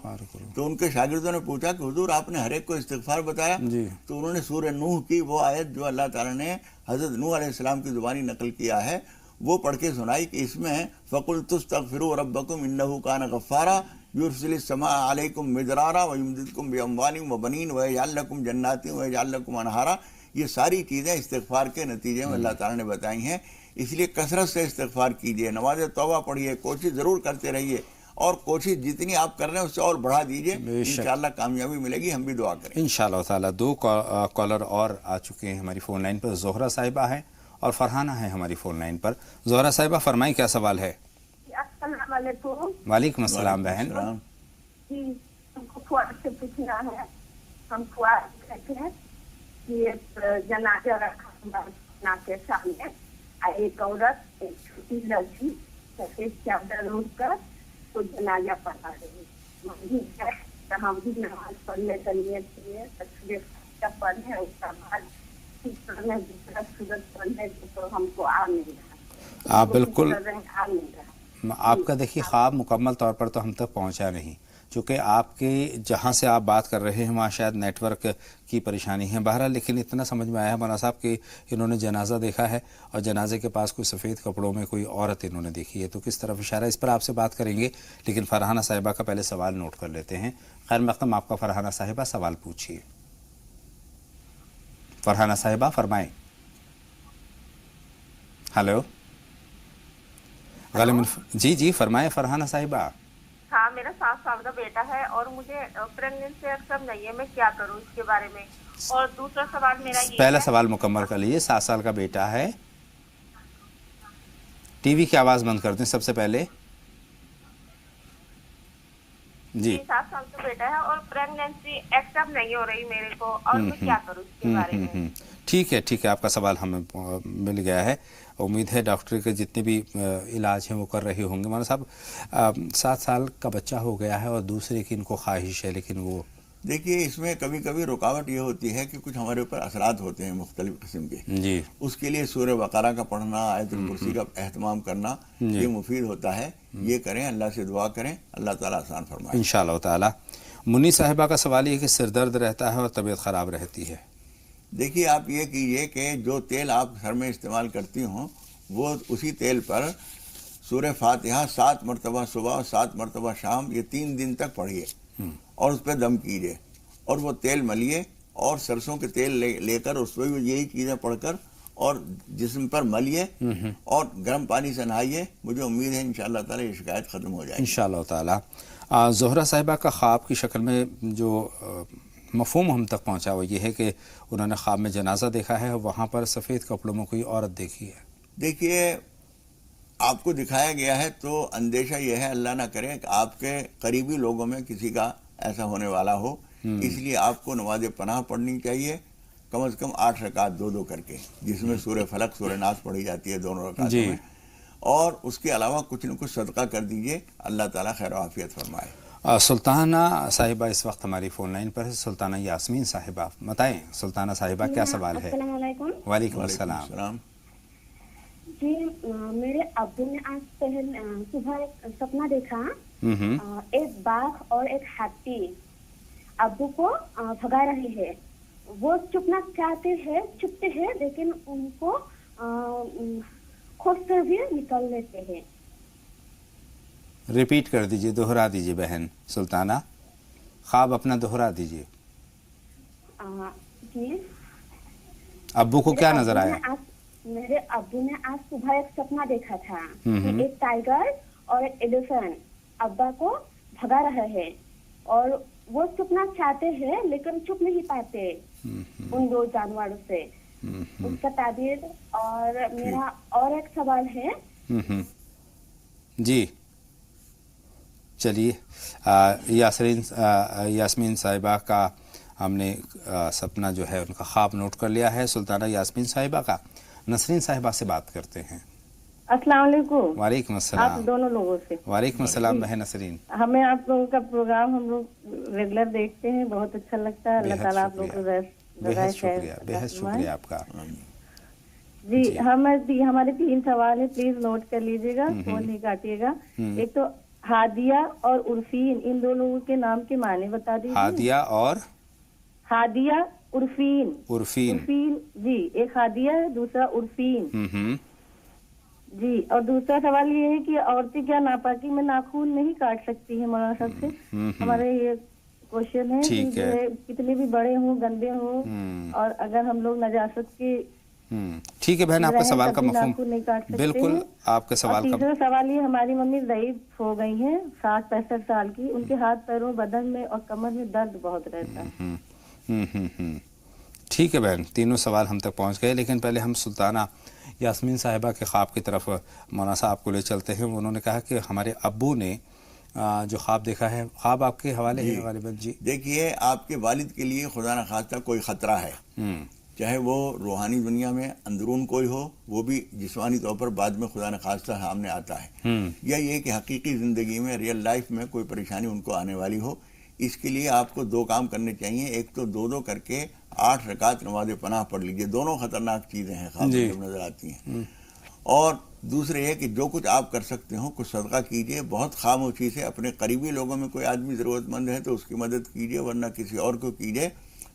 تو ان کے شاگردوں نے پوچھا کہ حضور آپ نے ہر ایک کو استغفار بتایا؟ جی تو انہوں نے سورہ نوح کی وہ آیت جو اللہ تعالیٰ نے حضرت نوح علیہ السلام کی زبانی نقل کیا ہے وہ پڑھ کے سنائی کہ اس میں فَقُلْتُ اسْتَغْفِرُوا رَبَّكُمْ إِنَّهُ كَانَ غَفَّارًا يُرْسِلِ السَّمَاءَ عَلَيْكُمْ مِدْرَارًا وَيُمْدِدْكُمْ بِأَمْوَالٍ وَبَنِينَ وَيَجْعَلْ لَكُمْ جَنَّاتٍ وَيَجْعَلْ لَكُمْ أَنْهَارًا. یہ ساری چیزیں استغفار کے نتیجے میں اللہ تعالیٰ نے بتائی ہیں, اس لیے کثرت سے استغفار کیجئے, نماز توبہ پڑھیے, کوشش ضرور کرتے رہیے, اور کوشش جتنی آپ کر رہے ہیں اس سے اور بڑھا دیجئے, انشاءاللہ کامیابی ملے گی, ہم بھی دعا کریں انشاءاللہ تعالی. 2 کالر اور آ چکے ہیں ہماری فون لائن پر. زہرہ صاحبہ ہیں اور فرحانہ ہیں ہماری فون لائن پر. زہرہ صاحبہ فرمائیں کیا سوال ہے؟ السلام علیکم. وعلیکم السلام بہن. جی ہم کو فواد سے پوچھنا ہے, ہم فواد کہتے ہیں کہ جنازہ رکھا ہمارے کے سامنے, ایک عورت ایک چھوٹی لڑکی سفید چادر اوڑھ کر تو جنازہ پڑھا رہی مسجد ہے, تو ہم بھی نماز پڑھنے کے لیے پڑھنے اس کا بعد پڑھنے دوسرا سورت پڑھنے تو ہم کو آ نہیں رہا. آپ بالکل آ نہیں رہا. آپ کا دیکھیے خواب مکمل طور پر تو ہم تک پہنچا نہیں, چونکہ آپ کے جہاں سے آپ بات کر رہے ہیں وہاں شاید نیٹ ورک کی پریشانی ہے. بہرحال لیکن اتنا سمجھ میں آیا ہے مولانا صاحب کہ انہوں نے جنازہ دیکھا ہے اور جنازے کے پاس کوئی سفید کپڑوں میں کوئی عورت انہوں نے دیکھی ہے. تو کس طرف اشارہ, اس پر آپ سے بات کریں گے, لیکن فرحانہ صاحبہ کا پہلے سوال نوٹ کر لیتے ہیں. خیر مقدم آپ کا فرحانہ صاحبہ, سوال پوچھیے. فرحانہ صاحبہ فرمائیں. ہلو جی جی فرمائیں فرحانہ صاحبہ. ہاں, میرا 7 سال کا بیٹا ہے اور مجھے پریگننسی اکثر نہیں ہے, میں کیا کروں اس کے بارے میں؟ اور دوسرا سوال میرا یہ پہلا سوال مکمل کر لیجیے. 7 سال کا بیٹا ہے, ٹی وی کی آواز بند کر دیں سب سے پہلے. جی 7 سال کا بیٹا ہے اور پریگننسی ایکسپٹ نہیں ہو رہی میرے کو, اور میں کیا کروں اس کے بارے میں؟ ٹھیک ہے, آپ کا سوال ہمیں مل گیا ہے. امید ہے ڈاکٹر کے جتنے بھی علاج ہیں وہ کر رہے ہوں گے. مولانا صاحب 7 سال کا بچہ ہو گیا ہے اور دوسرے کی ان کو خواہش ہے, لیکن وہ دیکھیے اس میں کبھی کبھی رکاوٹ یہ ہوتی ہے کہ کچھ ہمارے اوپر اثرات ہوتے ہیں مختلف قسم کے. جی اس کے لیے سورہ بقرہ کا پڑھنا, آیت الکرسی کا اہتمام کرنا یہ مفید ہوتا ہے. یہ کریں, اللہ سے دعا کریں, اللہ تعالیٰ آسان فرمائے انشاءاللہ تعالی. منی صاحبہ کا سوال یہ کہ سر درد رہتا ہے اور طبیعت خراب رہتی ہے. دیکھیے آپ یہ کیجئے کہ جو تیل آپ سر میں استعمال کرتی ہوں وہ اسی تیل پر سورہ فاتحہ 7 مرتبہ صبح اور 7 مرتبہ شام یہ 3 دن تک پڑھیے اور اس پہ دم کیجئے, اور وہ تیل ملیے اور سرسوں کے تیل لے کر اس پہ بھی یہی چیزیں پڑھ کر اور جسم پر ملیے اور گرم پانی سے نہائیے. مجھے امید ہے انشاءاللہ تعالی یہ شکایت ختم ہو جائے گی انشاءاللہ تعالی. زہرہ صاحبہ کا خواب کی شکل میں جو مفہوم ہم تک پہنچا وہ یہ ہے کہ انہوں نے خواب میں جنازہ دیکھا ہے اور وہاں پر سفید کپڑوں میں کوئی عورت دیکھی ہے. دیکھیے آپ کو دکھایا گیا ہے تو اندیشہ یہ ہے اللہ نہ کرے کہ آپ کے قریبی لوگوں میں کسی کا ایسا ہونے والا ہو, اس لیے آپ کو نماز پناہ پڑھنی چاہیے کم از کم 8 رکعت 2 کر کے, جس میں سورہ فلق سورہ ناس پڑھی جاتی ہے 2 رکعتوں میں, اور اس کے علاوہ کچھ نہ کچھ صدقہ کر دیجئے, اللہ تعالیٰ خیر و عافیت فرمائے. سلطانہ صاحبہ اس وقت ہماری فون لائن پر ہے. سلطانہ یاسمین صاحبہ, بتائیں سلطانہ صاحبہ کیا سوال ہے؟ السلام علیکم. وعلیکم السلام. جی میرے ابو نے آج صبح ایک سپنا دیکھا, ایک باغ اور ایک ہاتھی ابو کو بھگا رہے ہیں. وہ چھپنا چاہتے ہیں لیکن ان کو خود سے بھی نکل لیتے ہیں. ریپیٹ کر دیجئے, دہرا دیجئے بہن سلطانہ, خواب اپنا دہرا دیجئے. جی ابو کو کیا نظر آیا؟ میرے ابو نے آج صبح ایک سپنا دیکھا تھا کہ ایک ٹائیگر اور ایک ایلیفینٹ ابا کو بھگا رہے ہیں, اور وہ چھپنا چاہتے ہیں لیکن چھپ نہیں پاتے ان 2 جانوروں سے. اس کا تعبیر. اور میرا اور ایک سوال ہے. جی چلیے, یاسمین صاحبہ کا ہم نے سپنا جو ہے ان کا خواب نوٹ کر لیا ہے. سلطانہ یاسمین صاحبہ کا. نسرین صاحبہ سے بات کرتے ہیں. السلام علیکم. وعلیکم السلام. آپ دونوں لوگوں سے وعلیکم السلام بہن نسرین. ہمیں آپ لوگوں کا پروگرام ہم لوگ ریگولر دیکھتے ہیں, بہت اچھا لگتا ہے. اللہ تعالیٰ آپ لوگوں کو बेहद शुक्रिया आपका जी। हमारे 3 सवाल है, प्लीज नोट कर लीजिएगा, फोन नहीं काटिएगा। एक तो हादिया और उर्फीन, इन दो लोगों के नाम के माने बता दीजिए। हादिया उर्फीन जी, एक हादिया है, दूसरा उर्फीन जी। और दूसरा सवाल ये है कि औरतें क्या नापाकी में नाखून नहीं काट सकती है मौलाना साहब से? हमारे ये क्वेश्चन है कि जो है कितने भी बड़े हों, गंदे हों, और अगर हम लोग नजासत के ठीक है बहन, आपका सवाल का मफहूम नहीं काट सकते। बिल्कुल आपके सवाल का। तीसरा सवाल ये, हमारी मम्मी ज़ईफ हो गई हैं, 60-65 साल की, उनके हाथ पैरों, बदन में और कमर में दर्द बहुत रहता है। ठीक है बहन, तीनों सवाल हम तक पहुंच गए, लेकिन पहले हम सुल्ताना यास्मीन साहिबा के ख्वाब की तरफ मौलाना साहब को ले चलते हैं। उन्होंने कहा कि हमारे अब्बू ने जो ख्वाब देखा है, ख्वाब आपके हवाले है गालिबन जी। देखिए, आपके वालिद के लिए खुदा न खास्ता कोई खतरा है, चाहे वो रूहानी दुनिया में अंदरून कोई हो, वो भी जिस्मानी तौर पर बाद में खुदा न खास्ता सामने आता है, या ये कि हकीकी ज़िंदगी में, रियल लाइफ में कोई परेशानी उनको आने वाली हो। इसके लिए आपको 2 काम करने चाहिए। एक तो 2-2 करके 8 रकात नमाज पनाह पढ़ लीजिए। दोनों खतरनाक चीज़ें हैं, ख्वाब में जब नजर आती हैं। और दूसरे है कि जो कुछ आप कर सकते हो, कुछ सदका कीजिए, बहुत खामोशी से। अपने करीबी लोगों में कोई आदमी ज़रूरतमंद है तो उसकी मदद कीजिए, वरना किसी और को कीजिए।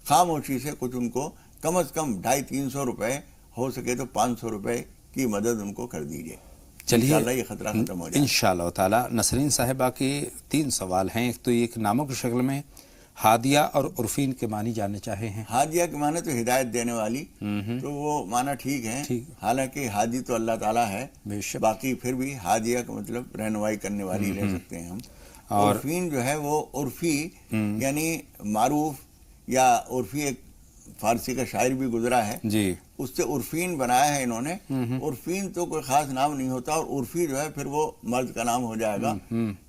खामोशी से कुछ उनको कम से कम 250-300 रुपये, हो सके तो 500 रुपये की मदद उनको कर दीजिए। चलिए, ये खतरा खत्म हो जाए इंशाअल्लाह ताला। नसरीन साहिबा के 3 सवाल हैं। एक तो एक नामों की शक्ल में हादिया और उर्फीन के मानी जानने चाहे हैं। हादिया के माने तो हिदायत देने वाली, तो वो माना ठीक है। हालांकि हादी तो अल्लाह ताला है, बाकी फिर भी हादिया का मतलब रहनुमाई करने वाली ले सकते हैं हम। और उर्फीन जो है वो उर्फी यानी मारूफ, या उर्फी एक फारसी का शायर भी गुजरा है जी, उससे उर्फीन बनाया है इन्होंने। उर्फीन तो कोई खास नाम नहीं होता, और उर्फी जो है फिर वो मर्द का नाम हो जाएगा।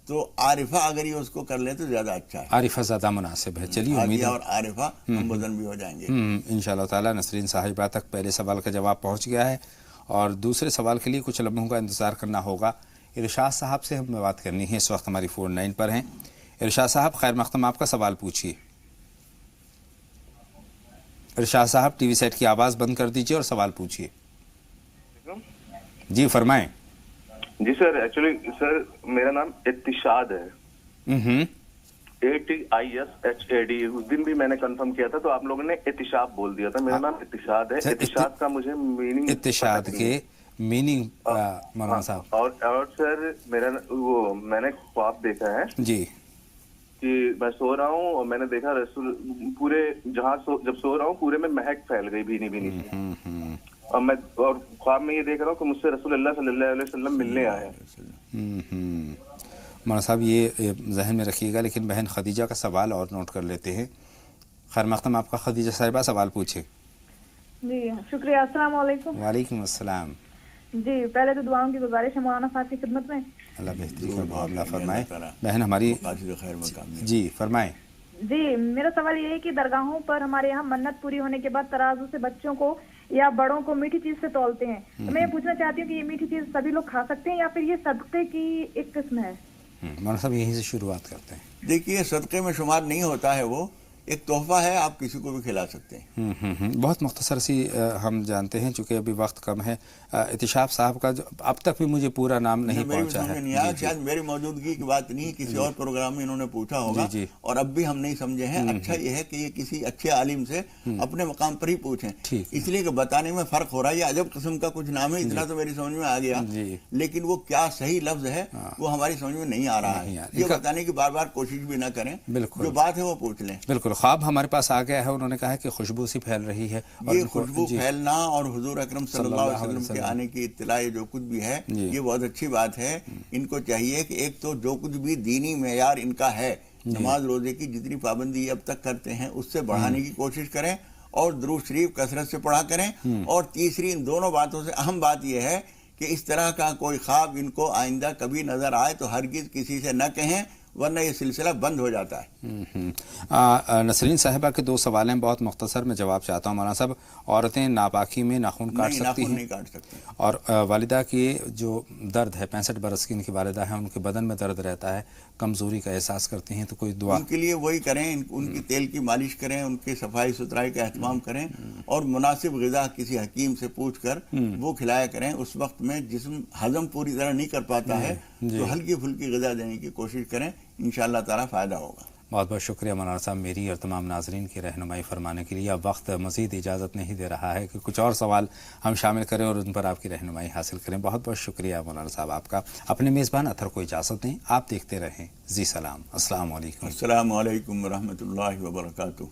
तो आरिफा अगर ये उसको कर ले तो ज्यादा अच्छा है, आरिफा ज्यादा मुनासिब है। चलिए, उम्मीद है और आरिफा हमबदन भी हो जाएंगे इंशाअल्लाह ताला। नसरीन साहिबा तक पहले सवाल का जवाब पहुंच गया है, और दूसरे सवाल के लिए कुछ लम्हों का इंतजार करना होगा। इरशाद साहब से हमें बात करनी है, इस वक्त हमारी फ़ोन लाइन पर हैं। इरशाद साहब खैर मक़दम, आपका सवाल पूछिए। इरशाद साहब, टीवी सेट की आवाज़ बंद कर दीजिए और सवाल पूछिए। जी फरमाएं। जी सर, एक्चुअली सर मेरा नाम इत्तिशाद है, ATISHAD। उस दिन भी मैंने कंफर्म किया था तो आप लोगों ने इत्तिशाब बोल दिया था। मेरा नाम इत्तिशाद है। इत्तिशाद का मुझे मीनिंग, इत्तिशाद के मीनिंग मौलाना साहब। और सर मेरा वो मैंने ख्वाब देखा है जी कि मैं सो रहा हूँ और मैंने देखा रसूल पूरे जहाँ जब सो रहा हूँ पूरे में महक फैल गई भीनी भीनी सी। और मैं और ख्वाब में ये देख रहा हूँ कि मुझसे रसूलुल्लाह सल्लल्लाहु अलैहि वसल्लम मिलने आए। मौलाना साहब ये जहन में रखिएगा, लेकिन बहन खदीजा का सवाल और नोट कर लेते हैं। खैर मक़दम आपका। खदीजा साहिबा सवाल पूछे। जी शुक्रिया, अस्सलाम वालेकुम। वालेकुम अस्सलाम। जी पहले तो दुआओं की गुजारिश है मौलाना साहब की खिदमत में, अल्लाह बेहतरी का मामला फरमाए। बहन हमारी जी फरमाए। जी मेरा सवाल ये है कि दरगाहों पर हमारे यहाँ मन्नत पूरी होने के बाद तराजू से बच्चों को या बड़ों को मीठी चीज से तौलते हैं। तो मैं ये पूछना चाहती हूँ कि ये मीठी चीज सभी लोग खा सकते हैं या फिर ये सदक़े की एक किस्म है? मौलाना साहब यहीं से शुरुआत करते हैं। देखिए, सदक़े में शुमार नहीं होता है, वो एक तोहफा है, आप किसी को भी खिला सकते हैं। बहुत मुख्तसर सी हम जानते हैं, चूँकि अभी वक्त कम है। इत्तिशाब साहब का जो अब तक भी मुझे पूरा नाम नहीं पहुंचा है, शायद मेरी मौजूदगी की बात नहीं, किसी और प्रोग्राम में इन्होंने पूछा होगा और अब भी हम नहीं समझे हैं। अच्छा ये है कि ये किसी अच्छे आलिम से अपने मकाम पर ही पूछें, इसलिए कि बताने में फर्क हो रहा है। ये अजब किस्म का कुछ नाम है, इतना तो मेरी समझ में आ गया, लेकिन वो क्या सही लफ्ज है वो हमारी समझ में नहीं आ रहा है। ये बताने की बार बार कोशिश भी न करें, जो बात है वो पूछ लें। बिल्कुल। ख्वाब हमारे पास आ गया है, उन्होंने कहा है कि खुशबू सी फैल रही है, और ये खुशबू फैलना और हुजूर अकरम सल्लल्लाहु अलैहि वसल्लम के आने की इत्तला, जो कुछ भी है ये बहुत अच्छी बात है। इनको चाहिए कि एक तो जो कुछ भी दीनी मेयार इनका है, नमाज रोजे की जितनी पाबंदी अब तक करते हैं उससे बढ़ाने की कोशिश करें, और दुरूद शरीफ कसरत से पढ़ा करें। और तीसरी, इन दोनों बातों से अहम बात यह है कि इस तरह का कोई ख्वाब इनको आइंदा कभी नजर आए तो हरगिज किसी से न कहें, वरना ये सिलसिला बंद हो जाता है। नसरीन साहिबा के 2 सवाल हैं, बहुत मुख्तसर में जवाब चाहता हूँ मौलाना साहब। औरतें नापाकी में नाखून काट सकती हैं? नहीं काट सकती। और वालिदा की जो दर्द है, 65 बरस की इनकी वालिदा है, उनके बदन में दर्द रहता है, कमज़ोरी का एहसास करती हैं, तो कोई दुआ उनके लिए वही करें, उनकी तेल की मालिश करें, उनकी सफाई सुथराई का एहतमाम करें और मुनासिब ग़िज़ा किसी हकीम से पूछ कर वो खिलाया करें। उस वक्त में जिस्म हजम पूरी तरह नहीं कर पाता है तो हल्की फुल्की ग़िज़ा देने की कोशिश करें, इंशाअल्लाह ताला फ़ायदा होगा। बहुत बहुत शुक्रिया मौलाना साहब, मेरी और तमाम नाजरीन की रहनुमाई फरमाने के लिए। अब वक्त मज़ीद इजाज़त नहीं दे रहा है कि कुछ और सवाल हम शामिल करें और उन पर आपकी रहनुमाई हासिल करें। बहुत बहुत शुक्रिया मौलाना साहब आपका। अपने मेज़बान अतहर को इजाज़त दें, आप देखते रहें जी सलाम। अस्सलाम वालेकुम। अस्सलाम वालेकुम व रहमतुल्लाहि व बरकातुहू।